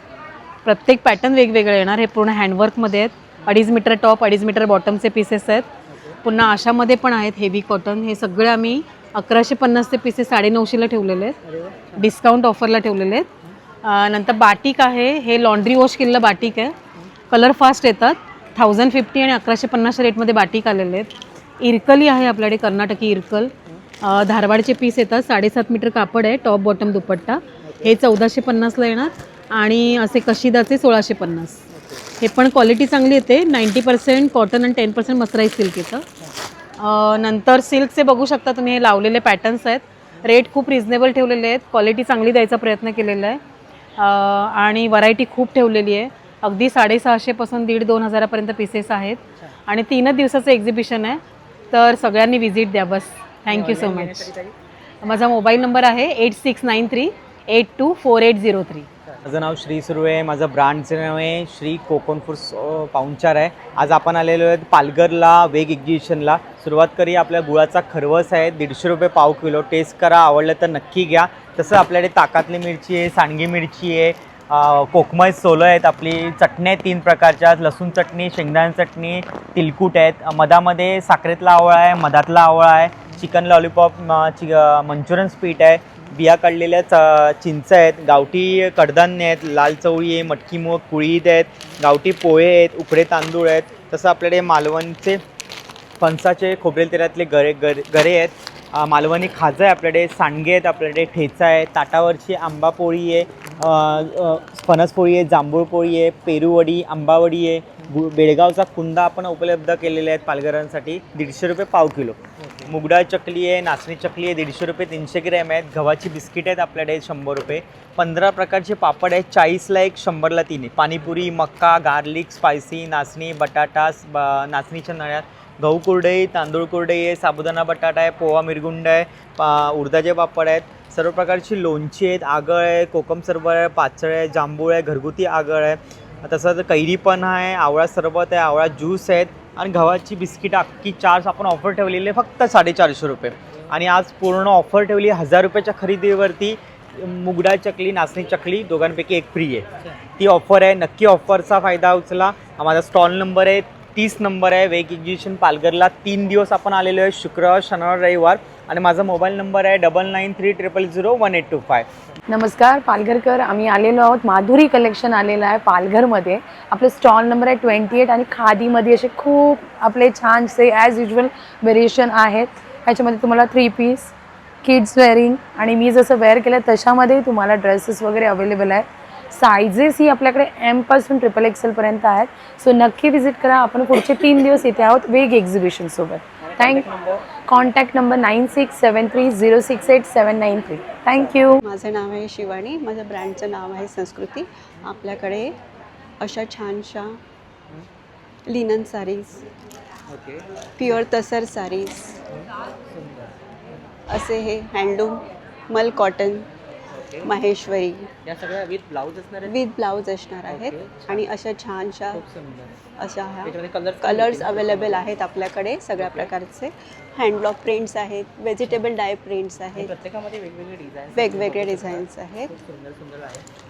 [SPEAKER 4] प्रत्येक पॅटर्न वेगवेगळे येणार. हे पूर्ण हँडवर्कमध्ये आहेत. 2.5 मीटर टॉप 2.5 मीटर बॉटमचे पीसेस आहेत. पुन्हा अशामध्ये पण आहेत हेवी कॉटन. हे सगळे आम्ही 1150चे पीसेस 950ला ठेवलेले आहेत, डिस्काउंट ऑफरला ठेवलेले आहेत. नंतर बाटिक आहे, हे लॉन्ड्री वॉश केलेलं बाटिक आहे, कलर फास्ट येतात. 1050 आणि 1150 रेटमध्ये बाटिक आलेले आहेत. इरकली आहे आपल्याकडे, कर्नाटकी इरकल, धारवाडचे पीस येतात. 7.5 मीटर कापड आहे, टॉप बॉटम दुपट्टा. हे 1450ला येणार. आणि असे कशिदाचे 1650. हे पण क्वालिटी चांगली येते, 90% कॉटन आणि 10% मसराईज सिल्क येतं. नंतर सिल्कचे बघू शकता तुम्ही, हे लावलेले पॅटर्न्स आहेत.
[SPEAKER 12] रेट खूप रिजनेबल ठेवलेले आहेत, क्वालिटी चांगली द्यायचा प्रयत्न केलेला आहे आणि व्हरायटी खूप ठेवलेली आहे. अगदी 650पासून 1,500-2,000पर्यंत पीसेस आहेत आणि 3च दिवसाचं एक्झिबिशन आहे, तर सगळ्यांनी व्हिजिट द्या बस. Thank you so much. माझा मोबाईल नंबर आहे 8693824803.
[SPEAKER 1] माझं नाव श्री सुर्वे आहे. माझं ब्रँडचं नाव आहे श्री कोकण फूड्स पाहुणचार आहे. आज आपण आलेलो आहे पालघरला वेग एक्झिबिशनला. सुरुवात करी आपल्या गुळाचा खरवस आहे, 150 रुपये पाव किलो. टेस्ट करा, आवडलं तर नक्की घ्या. तसं आपल्याकडे ताकातली मिरची आहे, सांडगी मिरची आहे, कोकमय सोलं आहेत, आपली चटण्या आहेत 3 प्रकारच्या, लसूण चटणी, शेंगदाणा चटणी, तिलकुट आहेत. मधामध्ये साखरेतला आवळा आहे, मधातला आवळा आहे, चिकन लॉलीपॉप, मंचुरियन स्पीट आहे, बिया काढलेल्या चिंच आहेत, गावठी कडधान्य आहेत, लाल चवळी आहे, मटकी मूग, कुळीद आहेत, गावठी पोहे आहेत, उकडे तांदूळ आहेत. तसं आपल्याकडे मालवणचे फणसाचे खोबरेल तेलातले गरे आहेत, मालवणी खाजा आहे आपल्याकडे, सांडगे आहेत आपल्याकडे, ठेचा आहे, ताटावरची आंबा पोळी आहे, फणस पोळी आहे, जांभूळ पोळी आहे, पेरूवडी, आंबावडी आहे, बेळगावचा कुंदा आपण उपलब्ध केलेले आहेत पालघरांसाठी, 150 रुपये पाव किलो. मुगडाळ चकली आहे, नाचणी चकली आहे, 150 रुपये 300 ग्रॅम आहेत. गव्हाची बिस्किट आहेत आपल्याकडे 100 रुपये. 15 प्रकारचे पापड आहेत, 40ला 1, 100ला 3 आहे. पाणीपुरी, मक्का, गार्लिक, स्पायसी, नाचणी, बटाटा, नाचणीच्या नळ्यात, गहू कुरडई, तांदूळ कुरडई आहे, साबुदाणा बटाटा आहे, पोहा मिरगुंड आहे, उडदाचे पापड आहेत, सर्व प्रकारची लोणची आहेत, आगळ आहे, कोकम सरबत आहे, पाचळ आहे, जांभूळ आहे, घरगुती आगळ आहे. तसंच कैरी पण आहे, आवळा सरबत आहे, आवळा ज्यूस आहेत आणि गव्हाची बिस्किट अख्खी 4 आपण ऑफर ठेवलेली आहे फक्त 450 रुपये. आणि आज पूर्ण ऑफर ठेवली 1000 रुपयाच्या खरेदीवरती मुगडाळ चकली, नाचणी चकली दोघांपैकी एक फ्री आहे. ती ऑफर आहे, नक्की ऑफरचा फायदा उचला. माझा स्टॉल नंबर आहे 30 नंबर आहे, वेग एक्झिबिशन पालघरला. 3 दिवस आपण आलेलो आहे, शुक्रवार, शनिवार, रविवार. आणि माझा मोबाईल नंबर आहे 9930001825.
[SPEAKER 4] नमस्कार पालघरकर, आम्ही आलेलो आहोत, माधुरी कलेक्शन आलेलं आहे पालघरमध्ये. आपलं स्टॉल नंबर आहे 28 आणि खादीमध्ये असे खूप आपले छानसे ॲज युजल व्हेरिएशन आहेत. ह्याच्यामध्ये तुम्हाला 3 पीस, किड्स वेअरिंग आणि मी जसं वेअर केलं तशामध्ये तुम्हाला ड्रेसेस वगैरे अवेलेबल आहेत. सायझेस ही आपल्याकडे M पासून XXLपर्यंत आहेत. सो नक्की व्हिजिट करा. आपण पुढचे 3 दिवस इथे आहोत वेग एक्झिबिशनसोबत. Contact number 9673068793. थँक्यू.
[SPEAKER 13] माझं नाव आहे शिवानी, माझ्या ब्रँडचं नाव आहे संस्कृती. आपल्याकडे अशा छानशा लिनन साडीज, प्युअर तसर साडीज, असे हे हँडलूम, मल कॉटन, माहेश्वरी,
[SPEAKER 1] या सगळ्या विथ ब्लाऊज असणार आहेत,
[SPEAKER 13] विथ ब्लाऊज असणार आहेत. आणि अशा छानशा अशा ह्या कलर्स अवेलेबल आहेत आपल्याकडे सगळ्या प्रकारचे. हँडब्लॉक प्रिंट्स आहेत, व्हेजिटेबल डाय प्रिंट्स आहेत,
[SPEAKER 1] प्रत्येकामध्ये
[SPEAKER 13] वेगवेगळे डिझाईन्स आहेत.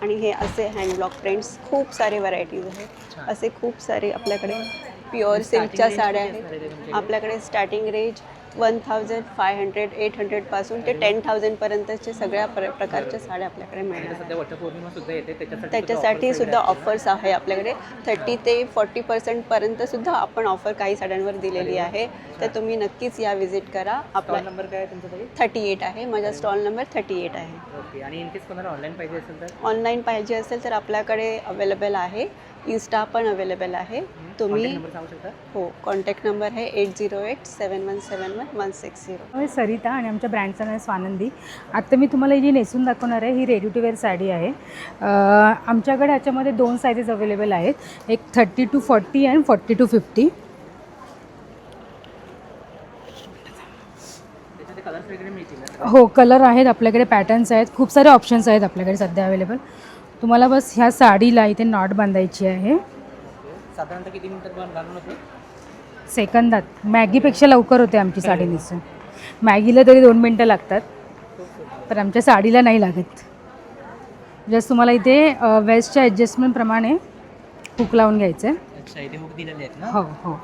[SPEAKER 13] आणि हे असे हँडब्लॉक प्रिंट्स खूप सारे व्हरायटीज आहेत. असे खूप सारे आपल्याकडे प्युअर सिल्कच्या साड्या आहेत. आपल्याकडे स्टार्टिंग रेंज 1500, 800 पासून ते 10,000 पर्यंतचे सगळ्या प्रकारच्या साड्या आपल्याकडे मिळणार.
[SPEAKER 1] वटपौर्णिमा सुद्धा येते,
[SPEAKER 13] त्याच्यासाठी सुद्धा ऑफर्स आहे आपल्याकडे. 30 ते 40% पर्यंत सुद्धा आपण ऑफर काही साड्यांवर दिलेली आहे. तर तुम्ही नक्कीच या व्हिजिट करा. आपला
[SPEAKER 1] नंबर काय आहे तुमचा?
[SPEAKER 13] 38 आहे, माझा स्टॉल नंबर 38 आहे.
[SPEAKER 1] ओके. आणि इन केस कोणाला ऑनलाईन पाहिजे असेल तर?
[SPEAKER 13] ऑनलाईन पाहिजे असेल तर आपल्याकडे अवेलेबल आहे, इन्स्टा पण अवेलेबल आहे. तुम्ही
[SPEAKER 1] सांगू शकता?
[SPEAKER 13] हो, कॉन्टॅक्ट नंबर आहे 8087171160.
[SPEAKER 14] मी सरिता आणि आमच्या ब्रँडचं नाव आहे स्वानंदी. आत्ता मी तुम्हाला जी नेसून दाखवणार आहे ही रेडी टू वेअर साडी आहे. आमच्याकडे याच्यामध्ये 2 सायझेस अवेलेबल आहेत, एक 30 to 40 आणि 40 to 50. हो, कलर आहेत आपल्याकडे, पॅटर्न्स आहेत, खूप सारे ऑप्शन्स आहेत आपल्याकडे सध्या अवेलेबल. तुम्हाला बस ह्या साडीला इथे नॉट बांधायची आहे.
[SPEAKER 1] साधारणतः किती मिनिटात घालून होते?
[SPEAKER 14] सेकंदात. मॅगीपेक्षा लवकर होते आमची साडी नेसून. मॅगीला तरी 2 मिनटं लागतात, तर आमच्या साडीला नाही लागत. जस्ट तुम्हाला इथे वेस्टच्या ॲडजस्टमेंटप्रमाणे हुक लावून घ्यायचं आहे.
[SPEAKER 1] अच्छा, इथे हुक दिलेले आहेत ना?
[SPEAKER 14] हो हो,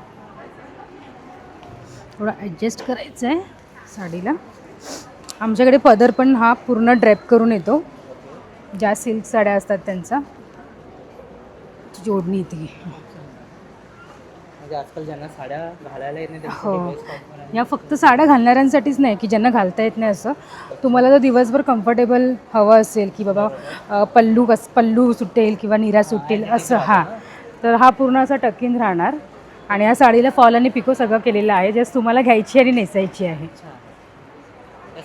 [SPEAKER 14] थोडं ॲडजस्ट करायचं आहे साडीला. आमच्याकडे पदर पण हा पूर्ण ड्रेप करून येतो. ज्या सिल्क साड्या असतात त्यांचा जोडणी येते.
[SPEAKER 1] म्हणजे आजकाल ज्यांना साड्या घालायला येत नाही
[SPEAKER 14] हो, या फक्त साड्या घालणाऱ्यांसाठीच नाही की ज्यांना घालता येत नाही. असं तुम्हाला जर दिवसभर कम्फर्टेबल हवं असेल की बाबा पल्लू सुटेल किंवा निरा सुटेल असं, हां, तर हा पूर्ण असा टकिन राहणार. आणि या साडीला फॉल आणि पिको सगळं केलेलं आहे. जस्ट तुम्हाला घ्यायची आणि नेसायची आहे.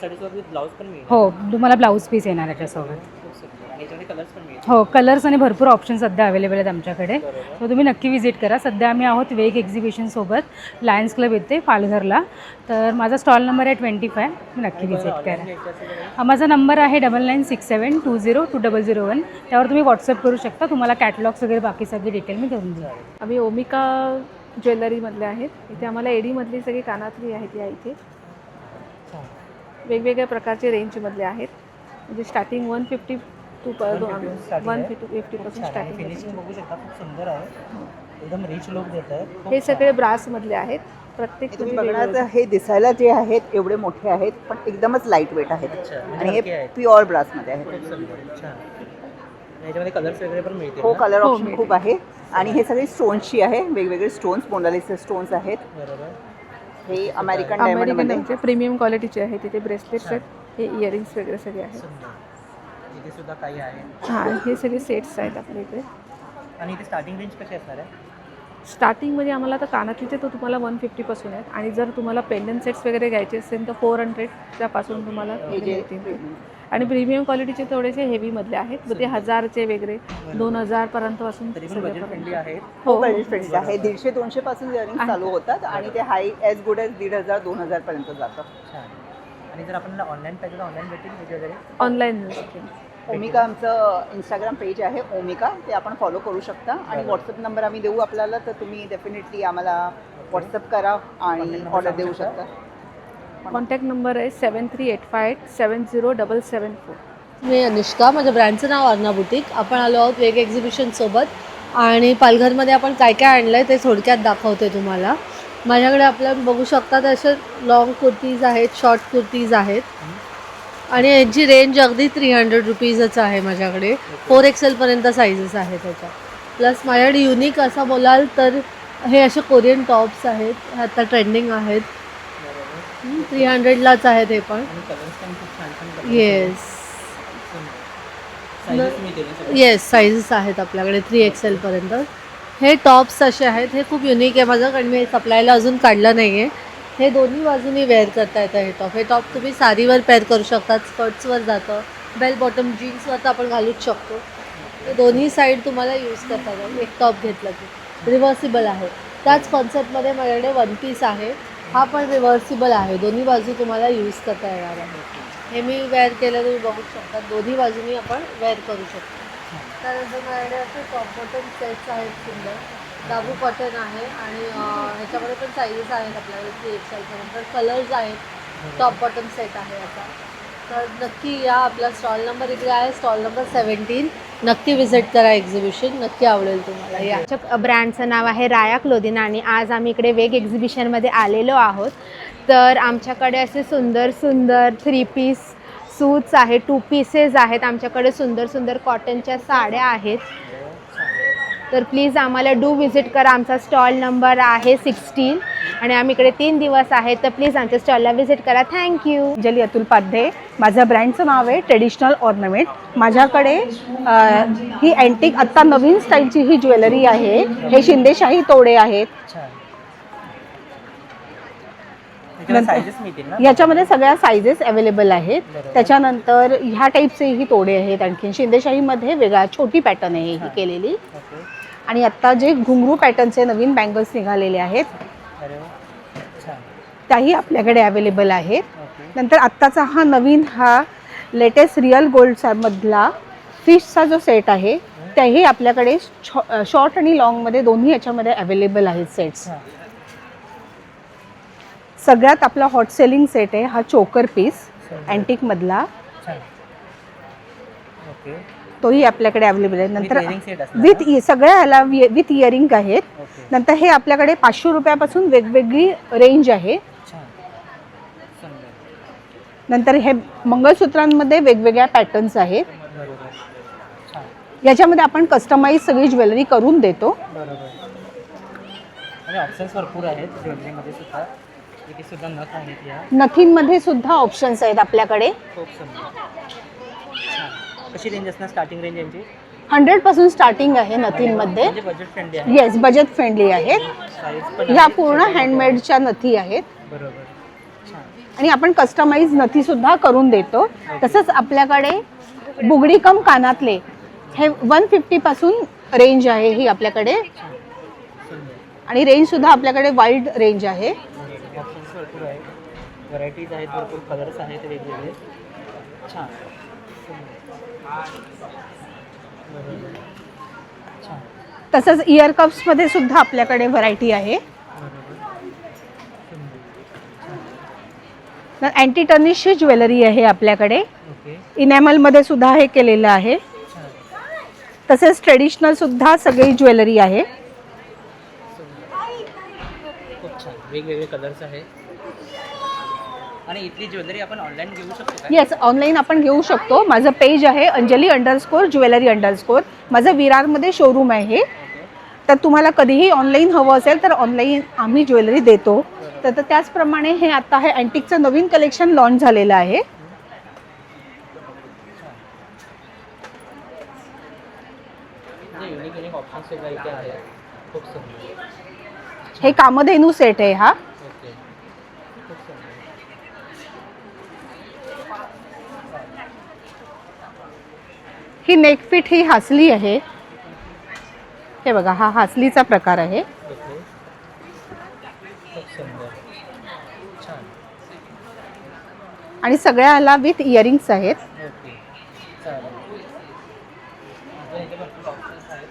[SPEAKER 1] त्यासाठी विथ ब्लाऊज पण मिळेल.
[SPEAKER 14] हो, तुम्हाला ब्लाऊज पीस येणार याच्यासोबत.
[SPEAKER 1] खूप सुंदर. आणि याच्यामध्ये कलर्स पण मिळेल.
[SPEAKER 14] हो, कलर्स आणि भरपूर ऑप्शन सध्या अवेलेबल आहेत आमच्याकडे. तर तुम्ही नक्की व्हिजिट करा. सध्या आम्ही आहोत वेग एक्झिबिशनसोबत लायन्स क्लब येते पालघरला. तर माझा स्टॉल नंबर आहे 25. नक्की व्हिजिट करा. माझा नंबर आहे 9967202001. त्यावर तुम्ही व्हॉट्सअप करू शकता. तुम्हाला कॅटलॉग्स वगैरे बाकी सगळी डिटेल मी देऊन देईन.
[SPEAKER 5] आम्ही ओमिका ज्वेलरीमधले आहेत. इथे आम्हाला एडीमधली सगळी कानातली आहेत या इथे. वेगवेगळ्या प्रकारचे रेंजमधले आहेत. म्हणजे स्टार्टिंग 150 टू 150पासून स्टार्टिंग.
[SPEAKER 1] फिनिशिंग बघू शकता, खूप सुंदर आहे. एकदम रिच लुक देत आहे.
[SPEAKER 5] हे सगळे ब्रासमधले आहेत. प्रत्येक
[SPEAKER 15] तुम्ही बघणार तर हे दिसायला जे आहेत एवढे मोठे आहेत पण एकदमच लाईट वेट आहेत आणि हे प्युअर ब्रासमध्ये आहेत.
[SPEAKER 1] याच्यामध्ये कलर्स वगैरे पण मिळतील.
[SPEAKER 15] हो, कलर ऑप्शन खूप आहे. आणि हे सगळे स्टोन्सची आहे. वेगवेगळे स्टोन्स, मोनालिसा स्टोन्स आहेत. हे अमेरिकन डायमंडमध्ये
[SPEAKER 5] प्रीमियम क्वालिटीचे आहेत. तिथे ब्रेसलेट्स आहेत. हे इयरिंग्स वगैरे सगळे आहेत.
[SPEAKER 1] इथे सुद्धा काही आहे.
[SPEAKER 5] हां, हे सगळे सेट्स आहेत आपल्या इथे.
[SPEAKER 1] आणि इथे स्टार्टिंग रेंज कशी असणार आहे?
[SPEAKER 5] स्टार्टिंगमध्ये आम्हाला तर कानातलीचे तर तुम्हाला 150पासून आहेत. आणि जर तुम्हाला पेंडंट सेट्स वगैरे घ्यायचे असेल तर 400च्या पासून तुम्हाला मिळतील. आणि प्रीमियम क्वालिटीचे थोडेसे हेवीमधले आहेत. मग ते 1000चे वगैरे 2000 पर्यंत पासून
[SPEAKER 1] बजेट फ्रेंडली आहेत.
[SPEAKER 15] हो, बजेट फ्रेंडली आहे. 150-200 पासून इयरिंग्स चालू होतात आणि ते हाय ॲज गुड ॲज 1500-2000 पर्यंत जातं.
[SPEAKER 1] आणि जर आपल्याला ऑनलाईन पाहिजे तर ऑनलाईन भेटेल वगैरे?
[SPEAKER 5] ऑनलाईन
[SPEAKER 15] ओमिका आमचं इंस्टाग्राम पेज आहे ओमिका, ते आपण फॉलो करू शकता. आणि व्हॉट्सअप नंबर आम्ही देऊ आपल्याला, तर तुम्ही डेफिनेटली आम्हाला व्हॉट्सअप करा आणि ऑर्डर देऊ शकता.
[SPEAKER 5] कॉन्टॅक्ट नंबर आहे 7385707774.
[SPEAKER 4] मी अनुष्का, माझ्या ब्रँडचं नाव अर्ना बुटीक. आपण आलो आहोत वेग एक्झिबिशनसोबत आणि पालघरमध्ये आपण काय काय आणलं आहे ते थोडक्यात दाखवते तुम्हाला. माझ्याकडे आपल्याला बघू शकता असे लॉंग कुर्तीज आहेत, शॉर्ट कुर्तीज आहेत आणि याची रेंज अगदी 300 रुपीजच आहे माझ्याकडे. 4XL साईजेस आहेत त्याच्या. प्लस माझ्याकडे युनिक असं बोलाल तर हे असे कोरियन टॉप्स आहेत. हे आता ट्रेंडिंग आहेत. 300लाच आहेत हे पण. येस, साईजेस आहेत आपल्याकडे 3XL. हे टॉप्स असे आहेत. हे खूप युनिक आहे माझं, कारण मी सप्लायला अजून काढलं नाही आहे. हे दोन्ही बाजूनी वेअर करता येतं. हे टॉप तुम्ही साडीवर पेअर करू शकतात, स्कर्ट्सवर जातं, बेल बॉटम जीन्सवर तर आपण घालूच शकतो. हे दोन्ही साईड तुम्हाला यूज करता येईल. एक टॉप घेतलं की रिव्हर्सिबल आहे. त्याच कॉन्सेप्टमध्ये माझ्याकडे वन पीस आहे. हा पण रिव्हर्सिबल आहे. दोन्ही बाजू तुम्हाला यूज करता येणार आहे. हे मी वेअर केलं तुम्ही बघू शकता. दोन्ही बाजूनी आपण वेअर करू शकतो. त्यानंतर माझ्याकडे असे टॉप बॉटम सेट्स आहेत सुंदर. दाबू कॉटन आहे आणि ह्याच्यामध्ये पण साईजेस आहेत आपल्याकडे 3XL. कलर्स आहेत. टॉप बॉटम सेट आहे याचा. तर नक्की या. आपला स्टॉल नंबर इकडे आहे, स्टॉल नंबर 17. नक्की व्हिजिट करा एक्झिबिशन. नक्की आवडेल तुम्हाला. या
[SPEAKER 16] ब्रँडचं नाव आहे राया क्लोदिन आणि आज आम्ही इकडे वेग एक्झिबिशनमध्ये आलेलो आहोत. तर आमच्याकडे असे सुंदर सुंदर 3 पीस सूट्स आहेत, 2 पीसेस आहेत. आमच्याकडे सुंदर सुंदर कॉटनच्या साड्या आहेत. तर प्लीज आम्हाला व्हिजिट करा. आमचा स्टॉल नंबर आहे 16 आणि आम्ही इकडे 3 दिवस आहेत. तर प्लीज आमच्या स्टॉलला व्हिजिट करा. थँक्यू.
[SPEAKER 17] अंजली अतुल पाध्ये. माझं ब्रँडचं नाव आहे ट्रेडिशनल ऑर्नामेंट. माझ्याकडे ही अँटिक आत्ता नवीन स्टाईलची ही ज्वेलरी आहे. हे शिंदेशाही तोडे आहेत. याच्यामध्ये सगळ्या साईजेस अवेलेबल आहेत. त्याच्यानंतर ह्या टाईपचेही तोडे आहेत. आणखी शिंदेशाहीमध्ये वेगळा छोटी पॅटर्न आहे ही केलेली. आणि आत्ता जे घुंगरू पॅटर्नचे नवीन बँगल्स निघालेले आहेत त्याही आपल्याकडे अवेलेबल आहेत. नंतर आत्ताचा हा नवीन हा लेटेस्ट रिअल गोल्डमधला फिशचा जो सेट आहे त्याही आपल्याकडे शॉर्ट आणि लॉंगमध्ये दोन्ही याच्यामध्ये अवेलेबल आहेत सेट्स. सगळ्यात आपला हॉट सेलिंग सेट आहे हा चोकर पीस अँटिकमधला. तोही आपल्याकडे अवेलेबल आहे. नंतर सगळ्या ह्याला विथ इयरिंग आहेत. नंतर हे आपल्याकडे 500 रुपयापासून वेगवेगळी रेंज आहे. नंतर हे मंगळसूत्रांमध्ये वेगवेगळ्या पॅटर्न्स आहेत. याच्यामध्ये आपण कस्टमाइज सगळी ज्वेलरी करून देतो.
[SPEAKER 1] ऑप्शन्स भरपूर आहेत ज्वेलरीमध्ये सुद्धा. इथे सुद्धा नथ आहेत. या
[SPEAKER 17] नथींमध्ये सुद्धा ऑप्शन्स आहेत आपल्याकडे.
[SPEAKER 1] खूप सुंदर. कशी रेंज असणार स्टार्टिंग रेंज यांची?
[SPEAKER 17] 100 पासून स्टार्टिंग आहे नथींमध्ये.
[SPEAKER 1] बजेट फ्रेंडली आहे.
[SPEAKER 17] येस, बजेट फ्रेंडली आहेत. ह्या पूर्ण हँडमेडच्या नथी आहेत.
[SPEAKER 1] बरोबर.
[SPEAKER 17] आणि आपण कस्टमाइज नथीसुद्धा करून देतो. तसंच आपल्याकडे बुगडी कम कानातले हे 150पासून रेंज आहे ही आपल्याकडे, आणि रेंजसुद्धा आपल्याकडे वाईड रेंज आहे.
[SPEAKER 1] व्हरायटीज आहेत, भरपूर कलर्स आहेत वेगवेगळे. छान छान.
[SPEAKER 17] तसंच इयर कप्समध्ये सुद्धा आपल्याकडे व्हरायटी आहे. तर अँटी टर्निशची ज्वेलरी आहे आपल्याकडे. इनॅमलमध्ये सुद्धा हे केलेलं आहे. तसेच ट्रेडिशनल सुद्धा सगळी ज्वेलरी आहे.
[SPEAKER 1] खूप छान वेगवेगळे कलर्स आहेत. आणि इथली ज्वेलरी आपण ऑनलाईन घेऊ शकतो का?
[SPEAKER 17] येस, ऑनलाईन आपण घेऊ शकतो. माझं पेज आहे अंजली_ज्वेलरी_. माझं विरारमध्ये शोरूम आहे. तर तुम्हाला कधीही ऑनलाईन हवं असेल तर ऑनलाईन आम्ही ज्वेलरी देतो. तर त्याचप्रमाणे हे आता हे अँटिकचं नवीन कलेक्शन लॉन्च झालेलं आहे.
[SPEAKER 1] युनिक ऑप्शन्स सुद्धा इथे आहेत. खूप सुंदर.
[SPEAKER 17] हे कामधेनू सेट आहे हा.
[SPEAKER 1] ओके, खूप सुंदर.
[SPEAKER 17] ही नेकफिट ही हासली आहे. हे बघा, हा हासलीचा प्रकार आहे.
[SPEAKER 1] ओके, खूप सुंदर. छान.
[SPEAKER 17] आणि सगळ्याला विथ इयरिंग्स आहेत.
[SPEAKER 1] ओके, चालेल. अजून इथे भरपूर ऑप्शन्स आहेत.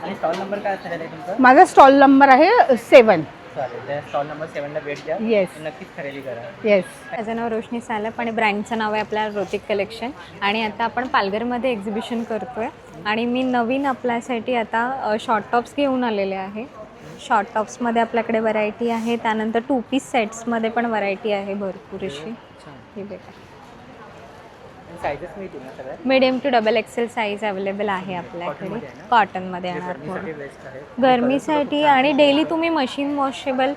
[SPEAKER 1] आणि स्टॉल नंबर काय असणार आहे तुमचा?
[SPEAKER 17] माझा स्टॉल नंबर आहे 7.
[SPEAKER 1] चालेल, त्या स्टॉल नंबर 7ला भेट द्या.
[SPEAKER 17] येस,
[SPEAKER 1] नक्कीच खरेदी करा.
[SPEAKER 17] येस.
[SPEAKER 16] माझं नाव रोशनी सालप आणि ब्रँडचं नाव आहे आपल्या रोतिक कलेक्शन. आणि आता आपण पालघरमध्ये एक्झिबिशन करतो आहे. आणि मी नवीन आपल्यासाठी आता शॉर्ट टॉप्स घेऊन आलेले आहे. शॉर्ट टॉप्समध्ये आपल्याकडे व्हरायटी आहे. त्यानंतर 2 पीस सेट्समध्ये पण व्हरायटी आहे भरपूर अशी. ही बघा,
[SPEAKER 1] सायझेस मिळतील ना सगळ्या?
[SPEAKER 16] Medium to XXL size available आहे आपल्याकडे. कॉटनमध्ये येणार.
[SPEAKER 1] बेस्ट आहे.
[SPEAKER 16] गरमीसाठी आणि डेली तुम्ही मशीन वॉशेबल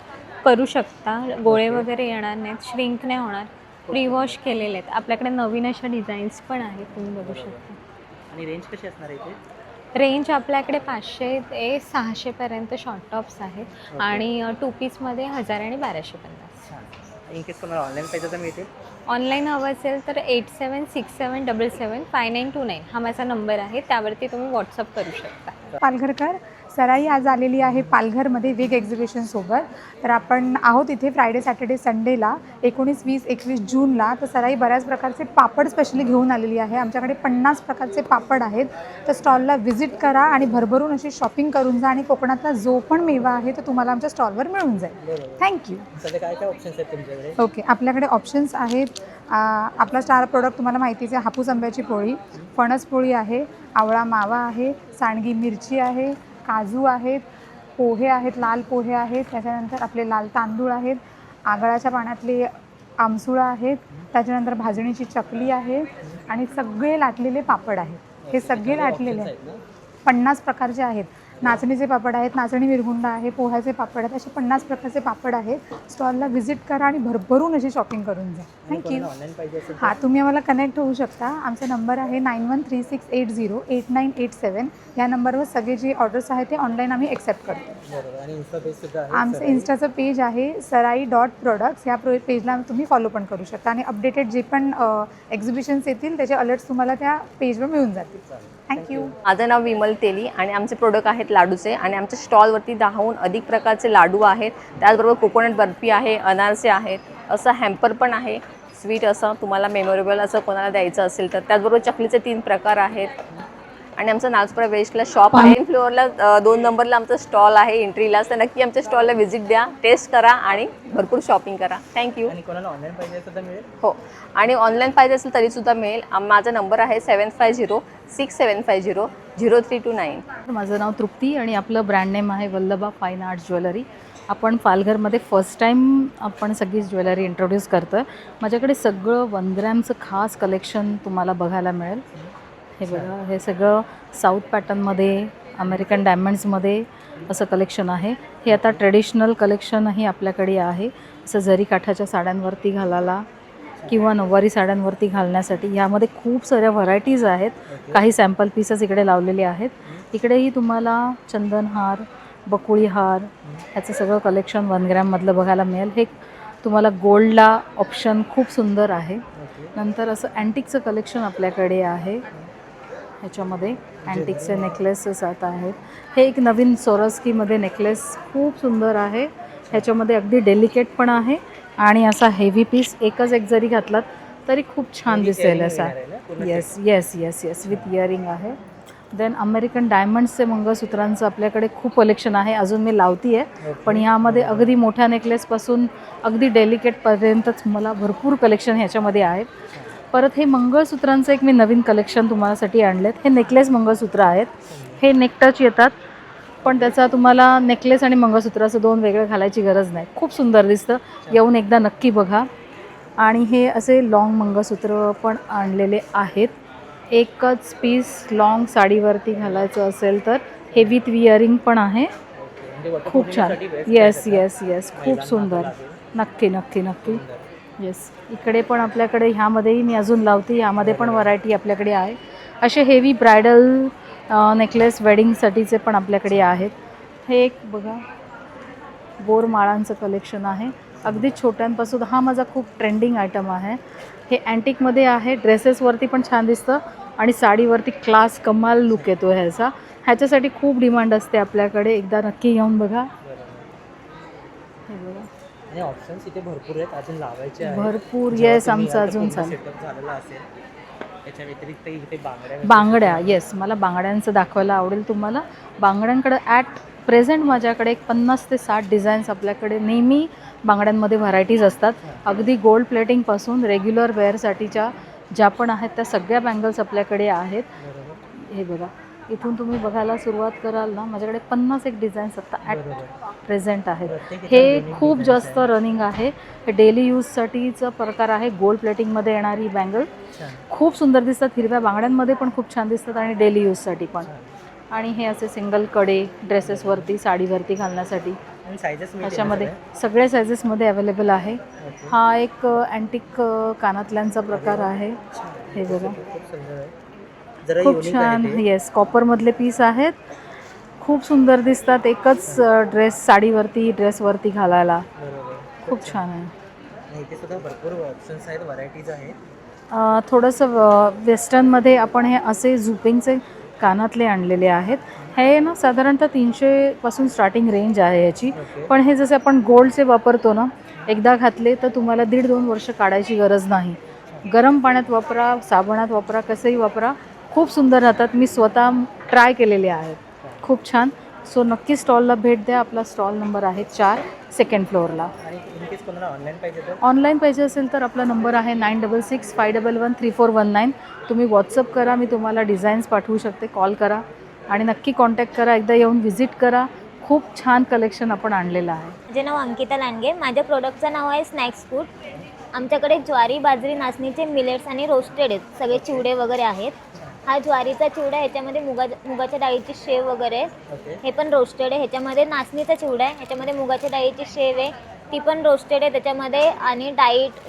[SPEAKER 16] करू शकता. गोळे वगैरे येणार नाहीत, श्रिंक नाही होणार. प्री वॉश केलेले आहेत. आपल्याकडे नवीन अशा डिझाईन्स पण आहेत, तुम्ही बघू शकता.
[SPEAKER 1] आणि रेंज कशी असणार आहे इथे?
[SPEAKER 16] रेंज आपल्याकडे 500 ते 600 पर्यंत शॉर्ट टॉप्स आहेत. आणि 2 पीसमध्ये 1000 आणि 1250.
[SPEAKER 1] इन केस कोणाला ऑनलाईन पाहिजे तर मिळते?
[SPEAKER 16] ऑनलाईन हवं असेल तर 8767775929 हा माझा नंबर आहे. त्यावरती तुम्ही व्हॉट्सअप करू शकता.
[SPEAKER 14] पालघरकर सराई आज आलेली आहे पालघरमध्ये वेग एक्झिबिशनसोबत. तर आपण आहोत इथे फ्रायडे, सॅटर्डे, संडेला 19, 20, 21 जूनला. तर सराई बऱ्याच प्रकारचे पापड स्पेशली घेऊन आलेली आहे. आमच्याकडे 50 प्रकारचे पापड आहेत. तर स्टॉलला व्हिजिट करा आणि भरभरून अशी शॉपिंग करून जा. आणि कोकणातला जो पण मेवा आहे तो तुम्हाला आमच्या स्टॉलवर मिळून जाईल. थँक्यू.
[SPEAKER 1] सध्या काय काय ऑप्शन्स आहेत तुमच्याकडे?
[SPEAKER 14] ओके, आपल्याकडे ऑप्शन्स आहेत. आपला स्टार प्रोडक्ट तुम्हाला माहितीच आहे, हापूस आंब्याची पोळी, फणस पोळी आहे, आवळा मावा आहे, सांडगी मिरची आहे, काजू आहेत, पोहे आहेत, लाल पोहे आहेत. त्याच्यानंतर आपले लाल तांदूळ आहेत, आगळाच्या पाण्यातले आमसुळा आहेत. त्याच्यानंतर भाजणीची चकली आहे आणि सगळे लाटलेले पापड आहेत. हे सगळे लाटलेले आहेत. 50 प्रकारचे आहेत. नाचणीचे पापड आहेत, नाचणी मिरगुंडा आहे, पोह्याचे पापड आहेत. असे 50 प्रकारचे पापड आहेत. स्टॉलला व्हिजिट करा आणि भरभरून अशी शॉपिंग करून जा. थँक्यू. हां, तुम्ही आम्हाला कनेक्ट होऊ शकता. आमचा नंबर आहे 9136808987. या नंबरवर सगळे जे ऑर्डर्स आहेत ते ऑनलाईन आम्ही एक्सेप्ट करतो.
[SPEAKER 1] आणि इन्स्टा पेज सुद्धा आहे.
[SPEAKER 14] आमचं इन्स्टाचं पेज आहे सराई.products. या पेजला तुम्ही फॉलो पण करू शकता. आणि अपडेटेड जे पण एक्झिबिशन्स येतील त्याचे अलर्ट्स तुम्हाला त्या पेजवर मिळून जातील. थँक्यू.
[SPEAKER 6] माझं नाव विमल तेली आणि आमचे प्रोडक्ट आहेत लाडूचे. आणि आमच्या स्टॉलवरती 10हून अधिक प्रकारचे लाडू आहेत. त्याचबरोबर कोकोनट बर्फी आहे, अनारसे आहेत, असं हॅम्पर पण आहे. स्वीट असं तुम्हाला मेमोरेबल असं कोणाला द्यायचं असेल तर. त्याचबरोबर चकलीचे 3 प्रकार आहेत. आणि आमचं नागपूर वेस्टला शॉप आहे. 2 फ्लोअरला 2 नंबरला आमचं स्टॉल आहे एंट्रीला. तर नक्की आमच्या स्टॉलला व्हिजिट द्या, टेस्ट करा आणि भरपूर शॉपिंग करा. थँक्यू.
[SPEAKER 1] आणि कोणाला ऑनलाईन पाहिजे सुद्धा मिळेल?
[SPEAKER 6] हो, आणि ऑनलाईन पाहिजे असेल तरीसुद्धा मिळेल. माझा नंबर आहे 750675003229.
[SPEAKER 12] माझं नाव तृप्ती आणि आपलं ब्रँड नेम आहे वल्लभा फाईन आर्ट्स ज्वेलरी. आपण पालघरमध्ये फर्स्ट टाईम आपण सगळी ज्वेलरी इंट्रोड्यूस करतो आहे. माझ्याकडे सगळं 1 ग्रॅमचं खास कलेक्शन तुम्हाला बघायला मिळेल. हे बघा, हे सगळं साऊथ पॅटर्नमध्ये, अमेरिकन डायमंड्समध्ये असं कलेक्शन आहे. हे आता ट्रेडिशनल कलेक्शनही आपल्याकडे आहे. असं जरी काठाच्या साड्यांवरती घालायला किंवा नऊवारी साड्यांवरती घालण्यासाठी. यामध्ये खूप साऱ्या व्हरायटीज आहेत. काही सॅम्पल पीसेस इकडे लावलेले आहेत. इकडेही तुम्हाला चंदनहार, बकुळी हार ह्याचं सगळं कलेक्शन 1 ग्रॅममधलं बघायला मिळेल. हे
[SPEAKER 14] तुम्हाला गोल्डला ऑप्शन खूप सुंदर आहे. नंतर असं अँटिकचं कलेक्शन आपल्याकडे आहे. ह्याच्यामध्ये अँटिकचे नेकलेसेस आता आहेत. हे एक नवीन सोरस्कीमध्ये नेकलेस खूप सुंदर आहे. ह्याच्यामध्ये अगदी डेलिकेट पण आहे आणि असा हेवी पीस एकच एक जरी घातलात तरी खूप छान दिसेल असा. Yes yes yes yes with earring आहे. देन अमेरिकन डायमंड्सचे मंगळसूत्रांचं आपल्याकडे खूप कलेक्शन आहे. अजून मी लावती आहे, पण ह्यामध्ये अगदी मोठ्या नेकलेसपासून अगदी डेलिकेटपर्यंतच मला भरपूर कलेक्शन ह्याच्यामध्ये आहे. परत हे मंगळसूत्रांचं एक मी नवीन कलेक्शन तुम्हालासाठी आणलेत. हे नेकलेस मंगळसूत्र आहेत. हे नेकटच येतात, पण त्याचा तुम्हाला नेकलेस आणि मंगळसूत्र असं दोन वेगळं घालायची गरज नाही. खूप सुंदर दिसतं. येऊन एकदा नक्की बघा. आणि हे असे लॉंग मंगळसूत्र पण आणलेले आहेत. एकच पीस लॉंग साडीवरती घालायचं असेल तर हे विथ इयरिंग पण आहे. खूप छान. येस येस येस खूप सुंदर. नक्की नक्की नक्की. येस इकडे पण आपल्याकडे ह्यामध्येही मी अजून लावते. ह्यामध्ये पण व्हरायटी आपल्याकडे आहे. असे हेवी ब्रायडल नेकलेस वेडिंगसाठीचे पण आपल्याकडे आहेत. हे एक बघा बोरमाळांचं कलेक्शन आहे. अगदी छोट्यांपासून हा माझा खूप ट्रेंडिंग आयटम आहे. हे अँटिकमध्ये आहे. ड्रेसेसवरती पण छान दिसतं आणि साडीवरती क्लास कमाल लुक येतो ह्याचा. ह्याच्यासाठी खूप डिमांड असते आपल्याकडे. एकदा नक्की येऊन बघा. हे बघा
[SPEAKER 1] आणि ऑप्शन्स इथे भरपूर आहेत. अजून लावायचे आहेत
[SPEAKER 14] भरपूर. येस आमचं अजून चालेल.
[SPEAKER 1] सेटअप झालेला असेल. याच्या व्यतिरिक्त इथे
[SPEAKER 14] बांगड्या. येस मला बांगड्यांचं दाखवायला आवडेल तुम्हाला. बांगड्यांकडे ॲट प्रेझेंट माझ्याकडे एक 50 ते 60 डिझाईन्स आपल्याकडे नेहमी बांगड्यांमध्ये व्हरायटीज असतात. अगदी गोल्ड प्लेटिंगपासून रेग्युलर वेअरसाठीच्या ज्या पण आहेत त्या सगळ्या बँगल्स आपल्याकडे आहेत. हे बघा इथून तुम्ही बघायला सुरुवात कराल ना, माझ्याकडे 50 एक डिझाईन्स आता ॲट प्रेझेंट आहेत. हे खूप जास्त रनिंग आहे. हे डेली यूजसाठीचा प्रकार आहे. गोल्ड प्लेटिंगमध्ये येणारी बँगल खूप सुंदर दिसतात. हिरव्या बांगड्यांमध्ये पण खूप छान दिसतात आणि डेली यूजसाठी पण. आणि हे असे सिंगल कडे ड्रेसेसवरती साडीवरती घालण्यासाठी ह्याच्यामध्ये सगळ्या सायझेसमध्ये अवेलेबल आहे. हा एक अँटिक कानातल्यांचा प्रकार आहे. हे बघा खूप छान. येस कॉपरमधले पीस आहेत. खूप सुंदर दिसतात. एकच ड्रेस साडीवरती ड्रेसवरती घालायला खूप छान आहे.
[SPEAKER 1] इथे सुद्धा भरपूर ऑप्शन्स आहेत, व्हरायटीज आहेत.
[SPEAKER 14] थोडंसं वेस्टर्नमध्ये आपण हे असे झुपिंगचे कानातले आणलेले आहेत. हे ना साधारणतः 300पासून स्टार्टिंग रेंज आहे याची. पण हे जसे आपण गोल्डचे वापरतो ना, एकदा घातले तर तुम्हाला 1.5-2 वर्ष काढायची गरज नाही. गरम पाण्यात वापरा, साबणात वापरा, कसंही वापरा, खूप सुंदर राहतात. मी स्वतः ट्राय केलेले आहेत. खूप छान. सो नक्की स्टॉलला भेट द्या. आपला स्टॉल नंबर आहे 4 सेकंड फ्लोअरला.
[SPEAKER 1] आणि इन केस कोणाला ऑनलाईन पाहिजे तर
[SPEAKER 14] ऑनलाईन पाहिजे असेल तर आपला नंबर आहे 9665113419. तुम्ही व्हॉट्सअप करा. मी तुम्हाला डिझाईन्स पाठवू शकते. कॉल करा आणि नक्की कॉन्टॅक्ट करा. एकदा येऊन व्हिजिट करा. खूप छान कलेक्शन आपण आणलेलं आहे.
[SPEAKER 8] माझे नाव अंकिता लांडगे. माझ्या प्रोडक्टचं नाव आहे स्नॅक्स फूड. आमच्याकडे ज्वारी, बाजरी, नाचणीचे मिलेट्स आणि रोस्टेड आहेत. सगळे चिवडे वगैरे आहेत. हा ज्वारीचा चिवडा, ह्याच्यामध्ये मुगाच्या डाळीची शेव वगैरे आहे. हे पण रोस्टेड आहे. ह्याच्यामध्ये नाचणीचा चिवडा आहे. ह्याच्यामध्ये मुगाच्या डाळीची शेव आहे, ती पण रोस्टेड आहे त्याच्यामध्ये. आणि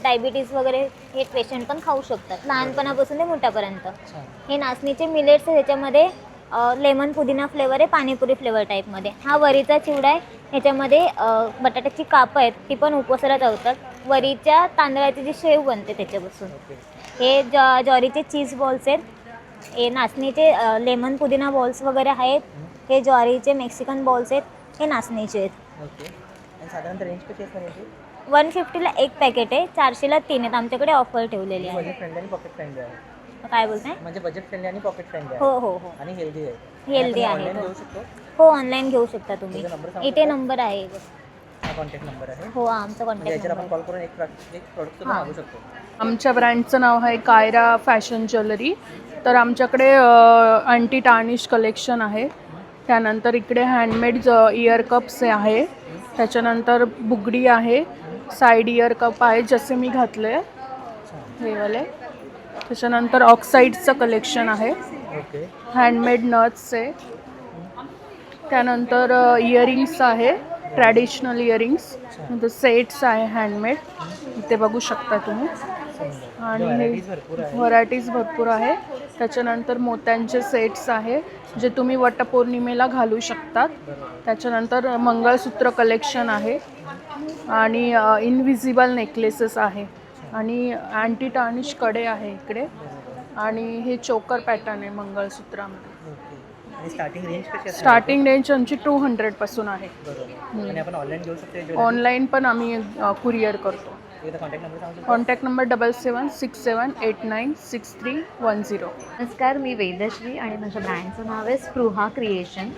[SPEAKER 8] डायबिटीज वगैरे हे पेशंट पण खाऊ शकतात, लहानपणापासून ते मोठ्यापर्यंत. हे नाचणीचे मिलेट्स आहे. ह्याच्यामध्ये लेमन पुदिना फ्लेवर आहे, पाणीपुरी फ्लेवर टाईपमध्ये. हा वरीचा चिवडा आहे. ह्याच्यामध्ये बटाट्याची कापं आहेत, ती पण उपवासाला चावतात. वरीच्या तांदळाची जी शेव बनते त्याच्यापासून. हे ज्वारीचे चीज बॉल्स आहेत. हे नाचणीचे लेमन पुदिना बॉल्स वगैरे आहेत. हे ज्वारीचे मेक्सिकन बॉल्स आहेत. हे नाचणीचे आहेत.
[SPEAKER 1] ओके. आणि साधारणतः रेंज कशी असणार याची?
[SPEAKER 8] 150ला एक पॅकेट आहे, 400ला 3 आहेत. आमच्याकडे ऑफर ठेवलेली आहे.
[SPEAKER 1] बजेट फ्रेंडली आणि पॉकेट फ्रेंडली आहे.
[SPEAKER 8] काय बोलताय?
[SPEAKER 1] म्हणजे बजेट फ्रेंडली आणि पॉकेट फ्रेंडली आहे.
[SPEAKER 8] हो हो हो.
[SPEAKER 1] आणि हेल्दी आहे.
[SPEAKER 8] हेल्दी आहे.
[SPEAKER 1] ऑनलाईन घेऊ शकतो?
[SPEAKER 8] हो ऑनलाईन घेऊ शकता तुम्ही. इथे नंबर आहे.
[SPEAKER 1] हा कॉन्टॅक्ट नंबर आहे.
[SPEAKER 8] हो आमचा कॉन्टॅक्ट
[SPEAKER 1] आपण कॉल करून एक प्रोडक्ट सुद्धा मागू शकतो.
[SPEAKER 5] आमच्या ब्रँडचं नाव आहे कायरा फॅशन ज्वेलरी. तर आमच्याकडे अँटी टार्निश कलेक्शन आहे. त्यानंतर इकडे हँडमेड इयर कप्स आहे. त्याच्यानंतर बुगडी आहे, साईड इयर कप आहे जसे मी घातले हे वाले. त्याच्यानंतर ऑक्साईडचं कलेक्शन आहे. हँडमेड नट्स आहे. त्यानंतर इयरिंग्स आहे, ट्रॅडिशनल इयरिंग्स. नंतर सेट्स आहे हँडमेड, इथे बघू शकता तुम्ही. आणि व्हरायटीज भरपूर आहे. त्याच्यानंतर मोत्यांचे सेट्स आहे जे तुम्ही वटपौर्णिमेला घालू शकतात. त्याच्यानंतर मंगळसूत्र कलेक्शन आहे आणि इनव्हिजिबल नेकलेसेस आहे आणि अँटी टार्निश कडे आहे इकडे आणि हे चोकर पॅटर्न आहे मंगळसूत्रामध्ये.
[SPEAKER 1] स्टार्टिंग रेंज कशी असते?
[SPEAKER 5] स्टार्टिंग रेंज आमची 200 पासून आहे.
[SPEAKER 1] आणि आपण ऑनलाईन घेऊ शकतो?
[SPEAKER 5] ऑनलाईन पण आम्ही कुरिअर करतो.
[SPEAKER 1] कॉन्टॅक्ट नंबर सांगू शकतो?
[SPEAKER 5] Contact number 7767896310.
[SPEAKER 6] नमस्कार, मी वेदश्री आणि माझ्या ब्रँडचं नाव आहे स्पृहा क्रिएशन.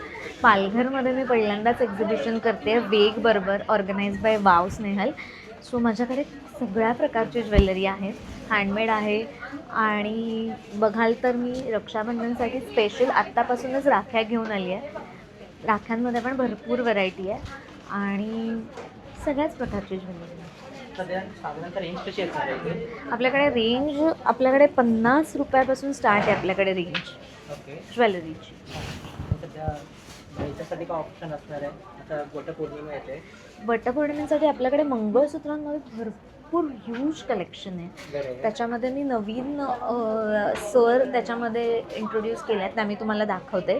[SPEAKER 6] पालघरमध्ये मी पहिल्यांदाच एक्झिबिशन करते वेग बरोबर, organise by wow Snehal. So माझ्याकडे सगळ्या प्रकारची ज्वेलरी आहे, हँडमेड आहे आणि बघाल तर मी रक्षाबंधनसाठी स्पेशल आत्तापासूनच राख्या घेऊन आली आहे. राख्यांमध्ये पण भरपूर व्हरायटी आहे आणि सगळ्याच प्रकारची ज्वेलरी.
[SPEAKER 1] साधारणतः रेंज कशी आहे?
[SPEAKER 6] आपल्याकडे 50 रुपयापासून स्टार्ट आहे आपल्याकडे रेंज ज्वेलरीची.
[SPEAKER 1] याच्यासाठी काय ऑप्शन असणार आहे? आता वटपौर्णिमा येते.
[SPEAKER 6] वटपौर्णिमेसाठी आपल्याकडे मंगळसूत्रांमध्ये भरपूर ह्यूज कलेक्शन आहे. त्याच्यामध्ये मी नवीन सर त्याच्यामध्ये इंट्रोड्यूस केले आहेत, त्या मी तुम्हाला दाखवते.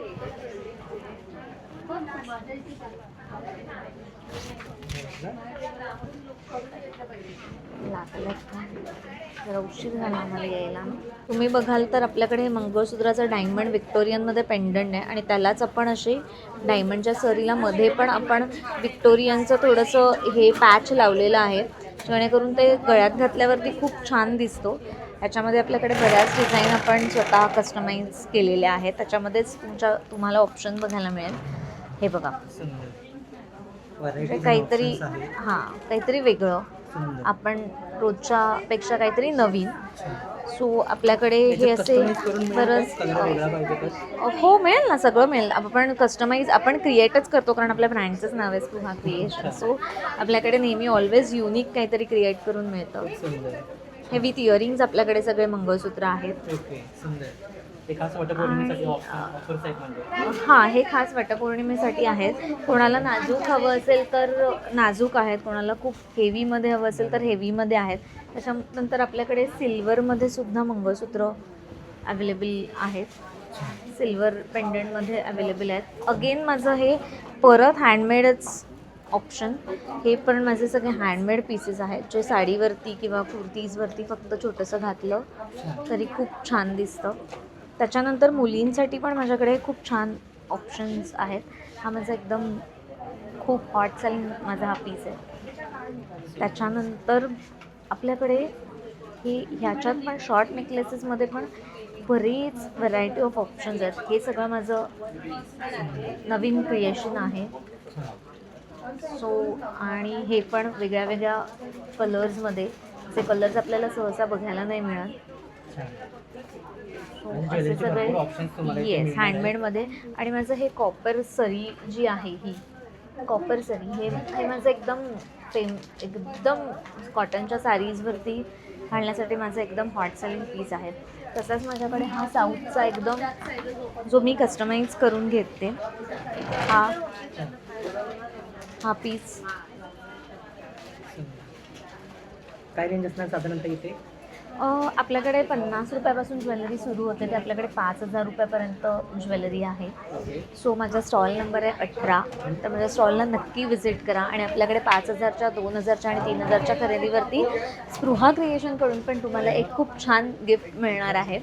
[SPEAKER 6] जरा उशीर झाला आम्हाला यायला. तुम्ही बघाल तर आपल्याकडे मंगळसूत्राचं डायमंड विक्टोरियनमध्ये पेंडंट आहे आणि त्यालाच आपण असे डायमंडच्या सरीला मध्ये पण आपण विक्टोरियनचं थोडंसं हे पॅच लावलेलं आहे, जेणेकरून ते गळ्यात घातल्यावरती खूप छान दिसतो. त्याच्यामध्ये आपल्याकडे बऱ्याच डिझाईन आपण स्वतः कस्टमाइज केलेल्या आहेत. त्याच्यामध्येच तुम्हाला ऑप्शन बघायला मिळेल. हे बघा, काहीतरी वेगळं, आपण रोजच्या पेक्षा काहीतरी नवीन. सो आपल्याकडे हे असे बरंच हो मिळेल ना, सगळं मिळेल. आपण कस्टमाइज आपण क्रिएटच करतो, कारण आपल्या ब्रँडचंच नाव आहे स्पृहा क्रिएशन. सो आपल्याकडे नेहमी ऑलवेज युनिक काहीतरी क्रिएट करून मिळतं. हे विथ इयरिंग्स आपल्याकडे सगळे मंगळसूत्र आहेत. हां, हे खास वटपौर्णिमेसाठी आहेत. कोणाला नाजूक हवं असेल तर नाजूक आहेत, कोणाला खूप हेवीमध्ये हवं असेल तर हेवीमध्ये आहेत. त्याच्यानंतर आपल्याकडे सिल्वरमध्ये सुद्धा मंगळसूत्र अवेलेबल आहेत, सिल्वर पेंडंटमध्ये अवेलेबल आहेत. अगेन माझं हे परत हँडमेडच ऑप्शन. हे पण माझे सगळे हँडमेड पीसेस आहेत, जे साडीवरती किंवा कुर्तीजवरती फक्त छोटंसं घातलं तरी खूप छान दिसतं. त्याच्यानंतर मुलींसाठी पण माझ्याकडे खूप छान ऑप्शन्स आहेत. हा माझा एकदम खूप हॉट सेलिंग माझा हा पीस आहे. त्याच्यानंतर आपल्याकडे ह्याच्यात पण शॉर्ट नेकलेसेसमध्ये पण बरीच व्हरायटी ऑफ ऑप्शन्स आहेत. हे सगळं माझं नवीन क्रिएशन आहे. सो आणि हे पण वेगळ्या वेगळ्या कलर्समध्ये, जे कलर्स आपल्याला सहसा बघायला नाही मिळत. असे सगळे येस हँडमेडमध्ये. आणि माझं हे कॉपर सरी जी आहे, ही कॉपर सरी हे माझं एकदम कॉटनच्या साडीजवरती घालण्यासाठी माझं एकदम हॉट सेलिंग पीस आहे. तसाच माझ्याकडे हा साऊथचा एकदम जो मी कस्टमाइज करून घेते, हा पीस.
[SPEAKER 1] काय रेंज असणार साधारणतः इथे?
[SPEAKER 6] आपल्याकडे 50 रुपयापासून ज्वेलरी सुरू होते, ते आपल्याकडे 5000 रुपयापर्यंत ज्वेलरी आहे. सो माझा स्टॉल नंबर आहे 18. तर माझ्या स्टॉलला नक्की व्हिजिट करा. आणि आपल्याकडे 5000च्या 2000च्या आणि 3000च्या खरेदीवरती स्पृहा क्रिएशनकडून पण तुम्हाला एक खूप छान गिफ्ट मिळणार आहे.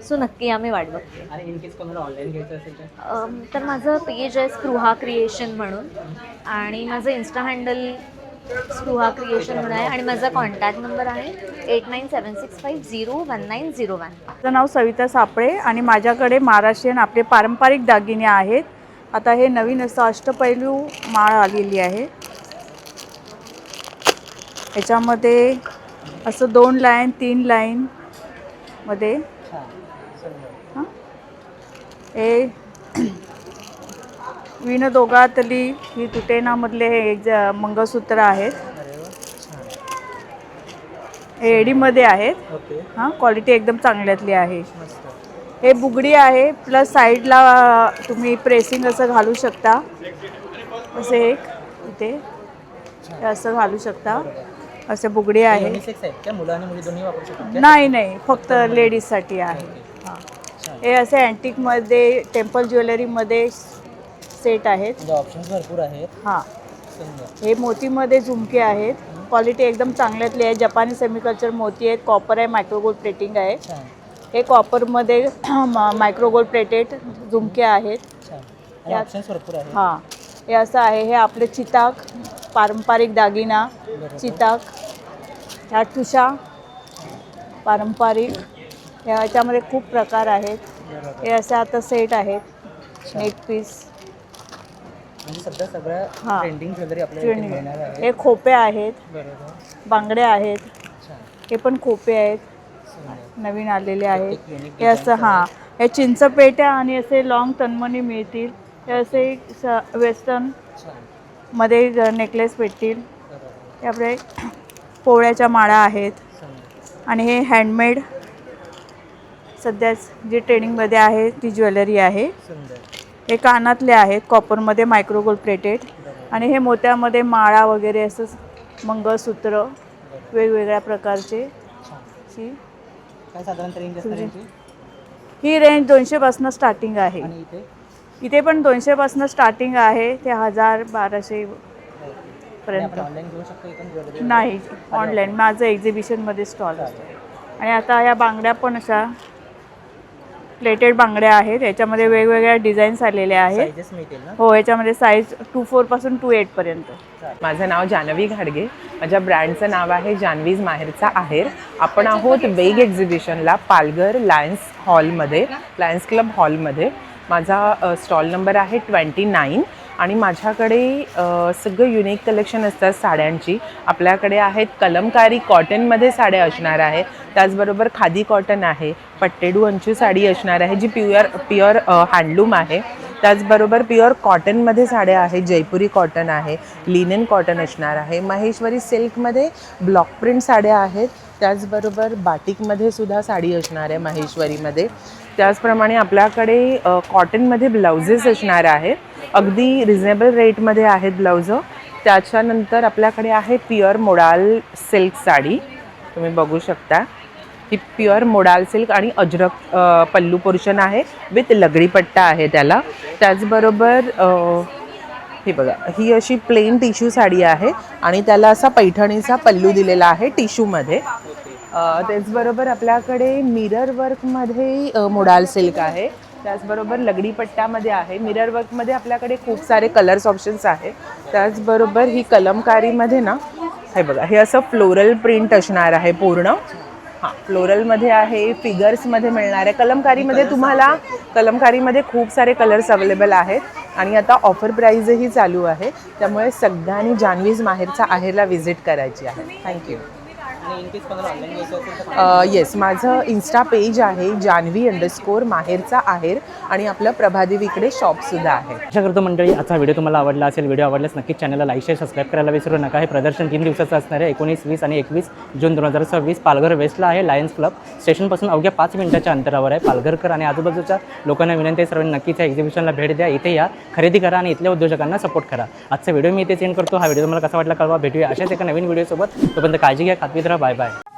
[SPEAKER 6] सो नक्की आम्ही वाट बघते.
[SPEAKER 1] आणि इन केस कोणाला ऑनलाईन घ्यायचं असेल
[SPEAKER 6] तर माझं पेज आहे स्पृहा क्रिएशन म्हणून, आणि माझं इन्स्टा हँडल स्पृहा क्रिएशन म्हणून आहे, आणि माझा कॉन्टॅक्ट नंबर आहे 8976501901.
[SPEAKER 17] माझं नाव सविता सापळे आणि माझ्याकडे महाराष्ट्रीयन आपले पारंपरिक दागिने आहेत. आता हे नवीन असं अष्टपैलू माळ आलेली आहे. ह्याच्यामध्ये असं 2 लाईन 3 लाईनमध्ये हे विणदोगातली ही तुटेनामधले हे मंगळसूत्र आहेत. हे एडीमध्ये आहेत. हां, क्वालिटी एकदम चांगल्यातली आहे. हे बुगडी आहे, प्लस साईडला तुम्ही प्रेसिंग असं घालू शकता. असं एक इथे असं घालू शकता. असे बुगडी आहे. नाही, फक्त लेडीजसाठी आहे. हां, हे असे अँटिकमध्ये टेम्पल ज्वेलरीमध्ये सेट आहेत.
[SPEAKER 1] ऑप्शन्स भरपूर आहेत.
[SPEAKER 17] हां, हे मोतीमध्ये झुमके आहेत. क्वालिटी एकदम चांगल्यातली आहे. जपानी सेमिकल्चर मोती आहेत. कॉपर आहे, मायक्रोगोल्ड प्लेटिंग आहे. हे कॉपरमध्ये मायक्रोगोल्ड प्लेटेड झुमके आहेत.
[SPEAKER 1] ऑप्शन्स भरपूर आहेत.
[SPEAKER 17] हां, हे असं आहे. हे आपले चिताक, पारंपरिक दागिना चिताक, ह्या ठुशा पारंपरिक, ह्याच्यामध्ये खूप प्रकार आहेत. हे असे आता सेट आहेत, नेक पीस.
[SPEAKER 1] म्हणजे सध्या सगळ्या
[SPEAKER 17] हां,
[SPEAKER 1] ट्रेंडिंग ज्वेलरी
[SPEAKER 17] ट्रेंडिंग
[SPEAKER 1] आपल्याला मिळणार आहे.
[SPEAKER 17] हे खोपे आहेत,
[SPEAKER 1] बरोबर.
[SPEAKER 17] बांगड्या आहेत. हे पण खोपे आहेत, नवीन आलेले आहेत. हे असं हां, हे चिंचपेट्या आणि असे लॉंग तन्मणी मिळतील. हे असे वेस्टर्न मध्ये नेकलेस भेटतील. हे आपले पोळ्याच्या माळा आहेत. आणि हे हँडमेड सध्या जी ट्रेनिंगमध्ये आहे ती ज्वेलरी आहे. हे कानातले आहेत, कॉपरमध्ये मायक्रोगोल्ड प्लेटेड. आणि हे मोत्यामध्ये माळा वगैरे असं मंगळसूत्र वेगवेगळ्या प्रकारचे.
[SPEAKER 1] काय साधारण रेंज असणार यांची?
[SPEAKER 17] ही रेंज 200पासून स्टार्टिंग आहे.
[SPEAKER 1] आणि इथे
[SPEAKER 17] इथे पण 200पासून स्टार्टिंग आहे ते 1000-1200 पर्यंत.
[SPEAKER 1] ऑनलाईन घेऊ शकतो इथून ज्वेलरी?
[SPEAKER 17] नाही, ऑनलाईन. माझं एक्झिबिशनमध्ये स्टॉल असतो. आणि आता ह्या बांगड्या पण अशा प्लेटेड बांगड्या आहेत. याच्यामध्ये वेगवेगळ्या डिझाईन्स आलेल्या आहेत.
[SPEAKER 1] साइजेस मिळतील ना?
[SPEAKER 17] हो, याच्यामध्ये साईज 24 पासून 28 पर्यंत.
[SPEAKER 18] माझं नाव जान्हवी घाडगे. माझ्या ब्रँडचं नाव आहे जान्हवीज माहेरचा आहेर. आपण आहोत वेग एक्झिबिशनला पालघर लायन्स हॉलमध्ये, लायन्स क्लब हॉलमध्ये. माझा स्टॉल नंबर आहे 29. आणि माझ्याकडे सगळं युनिक कलेक्शन असतात साड्यांची. आपल्याकडे आहेत कलमकारी कॉटनमध्ये साड्या असणार आहे. त्याचबरोबर खादी कॉटन आहे, पट्टेडू अंचू साडी असणार आहे जी प्युअर हँडलूम आहे. त्याचबरोबर प्युअर कॉटनमध्ये साड्या आहेत, जयपुरी कॉटन आहे, लिनेन कॉटन असणार आहे. महेश्वरी सिल्कमध्ये ब्लॉक प्रिंट साड्या आहेत. त्याचबरोबर बाटिकमध्ये सुद्धा साडी असणार आहे महेश्वरीमध्ये. त्याचप्रमाणे आपल्याकडे कॉटनमध्ये ब्लाउजेस असणार आहे, अगदी रिझनेबल रेटमध्ये आहेत ब्लाउजं. त्याच्यानंतर आपल्याकडे आहे प्युअर मोडाल सिल्क साडी, तुम्ही बघू शकता. ही प्युअर मोडाल सिल्क आणि अजरक पल्लू पोर्शन आहे विथ लगडी पट्टा आहे त्याला. त्याचबरोबर हे बघा, ही अशी प्लेन टिश्यू साडी आहे आणि त्याला असा पैठणीचा पल्लू दिलेला आहे टिश्यूमध्ये. त्याचबरोबर आपल्याकडे मिरर वर्कमध्ये मोडाल सिल्क आहे. त्याचबरोबर लगडी पट्ट्यामध्ये आहे. मिरर वर्कमध्ये आपल्याकडे खूप सारे कलर्स ऑप्शन्स आहे. त्याचबरोबर ही कलमकारीमध्ये ना, हे बघा, हे असं फ्लोरल प्रिंट असणार आहे पूर्ण. हां, फ्लोरलमध्ये आहे, फिगर्समध्ये मिळणार आहे. कलमकारीमध्ये खूप सारे कलर्स अवेलेबल आहेत. आणि आता ऑफर प्राईजही चालू आहे, त्यामुळे सगळ्यांनी जान्हवीज माहेरचा आहेरला व्हिजिट करायची आहे. थँक्यू. येस, माझं इन्स्टा पेज आहे जान्हवी_ माहेरचा आहेर आणि आपलं प्रभादेवीकडे शॉपसुद्धा आहे.
[SPEAKER 1] आशा करतो मंडळी आजचा व्हिडिओ तुम्हाला आवडला असेल. व्हिडिओ आवडल्यास नक्कीच चॅनलला लाईक शेअर सबस्क्राईब करायला विसरू नका. हे प्रदर्शन 3 दिवसाचं असणार आहे. 19, 20 आणि 21 जून 2026 पालघर वेस्टला आहे. लायन्स क्लब स्टेशनपासून अवघ्या 5 मिनिटाच्या अंतरावर आहे. पालघरकर आणि आजूबाजूच्या लोकांना विनंती आहे, सर्वांनी नक्कीच या एक्झिबिशनला भेट द्या, इथे या, खरेदी करा आणि इथल्या उद्योजकांना सपोर्ट करा. आजचा व्हिडिओ मी इथे सेंड करतो. हा व्हिडिओ तुम्हाला कसा वाटला कळवा. भेटूया अशाच एका नवीन व्हिडिओसोबत. तोपर्यंत काळजी घ्या, खात्रीत राहा. Bye bye.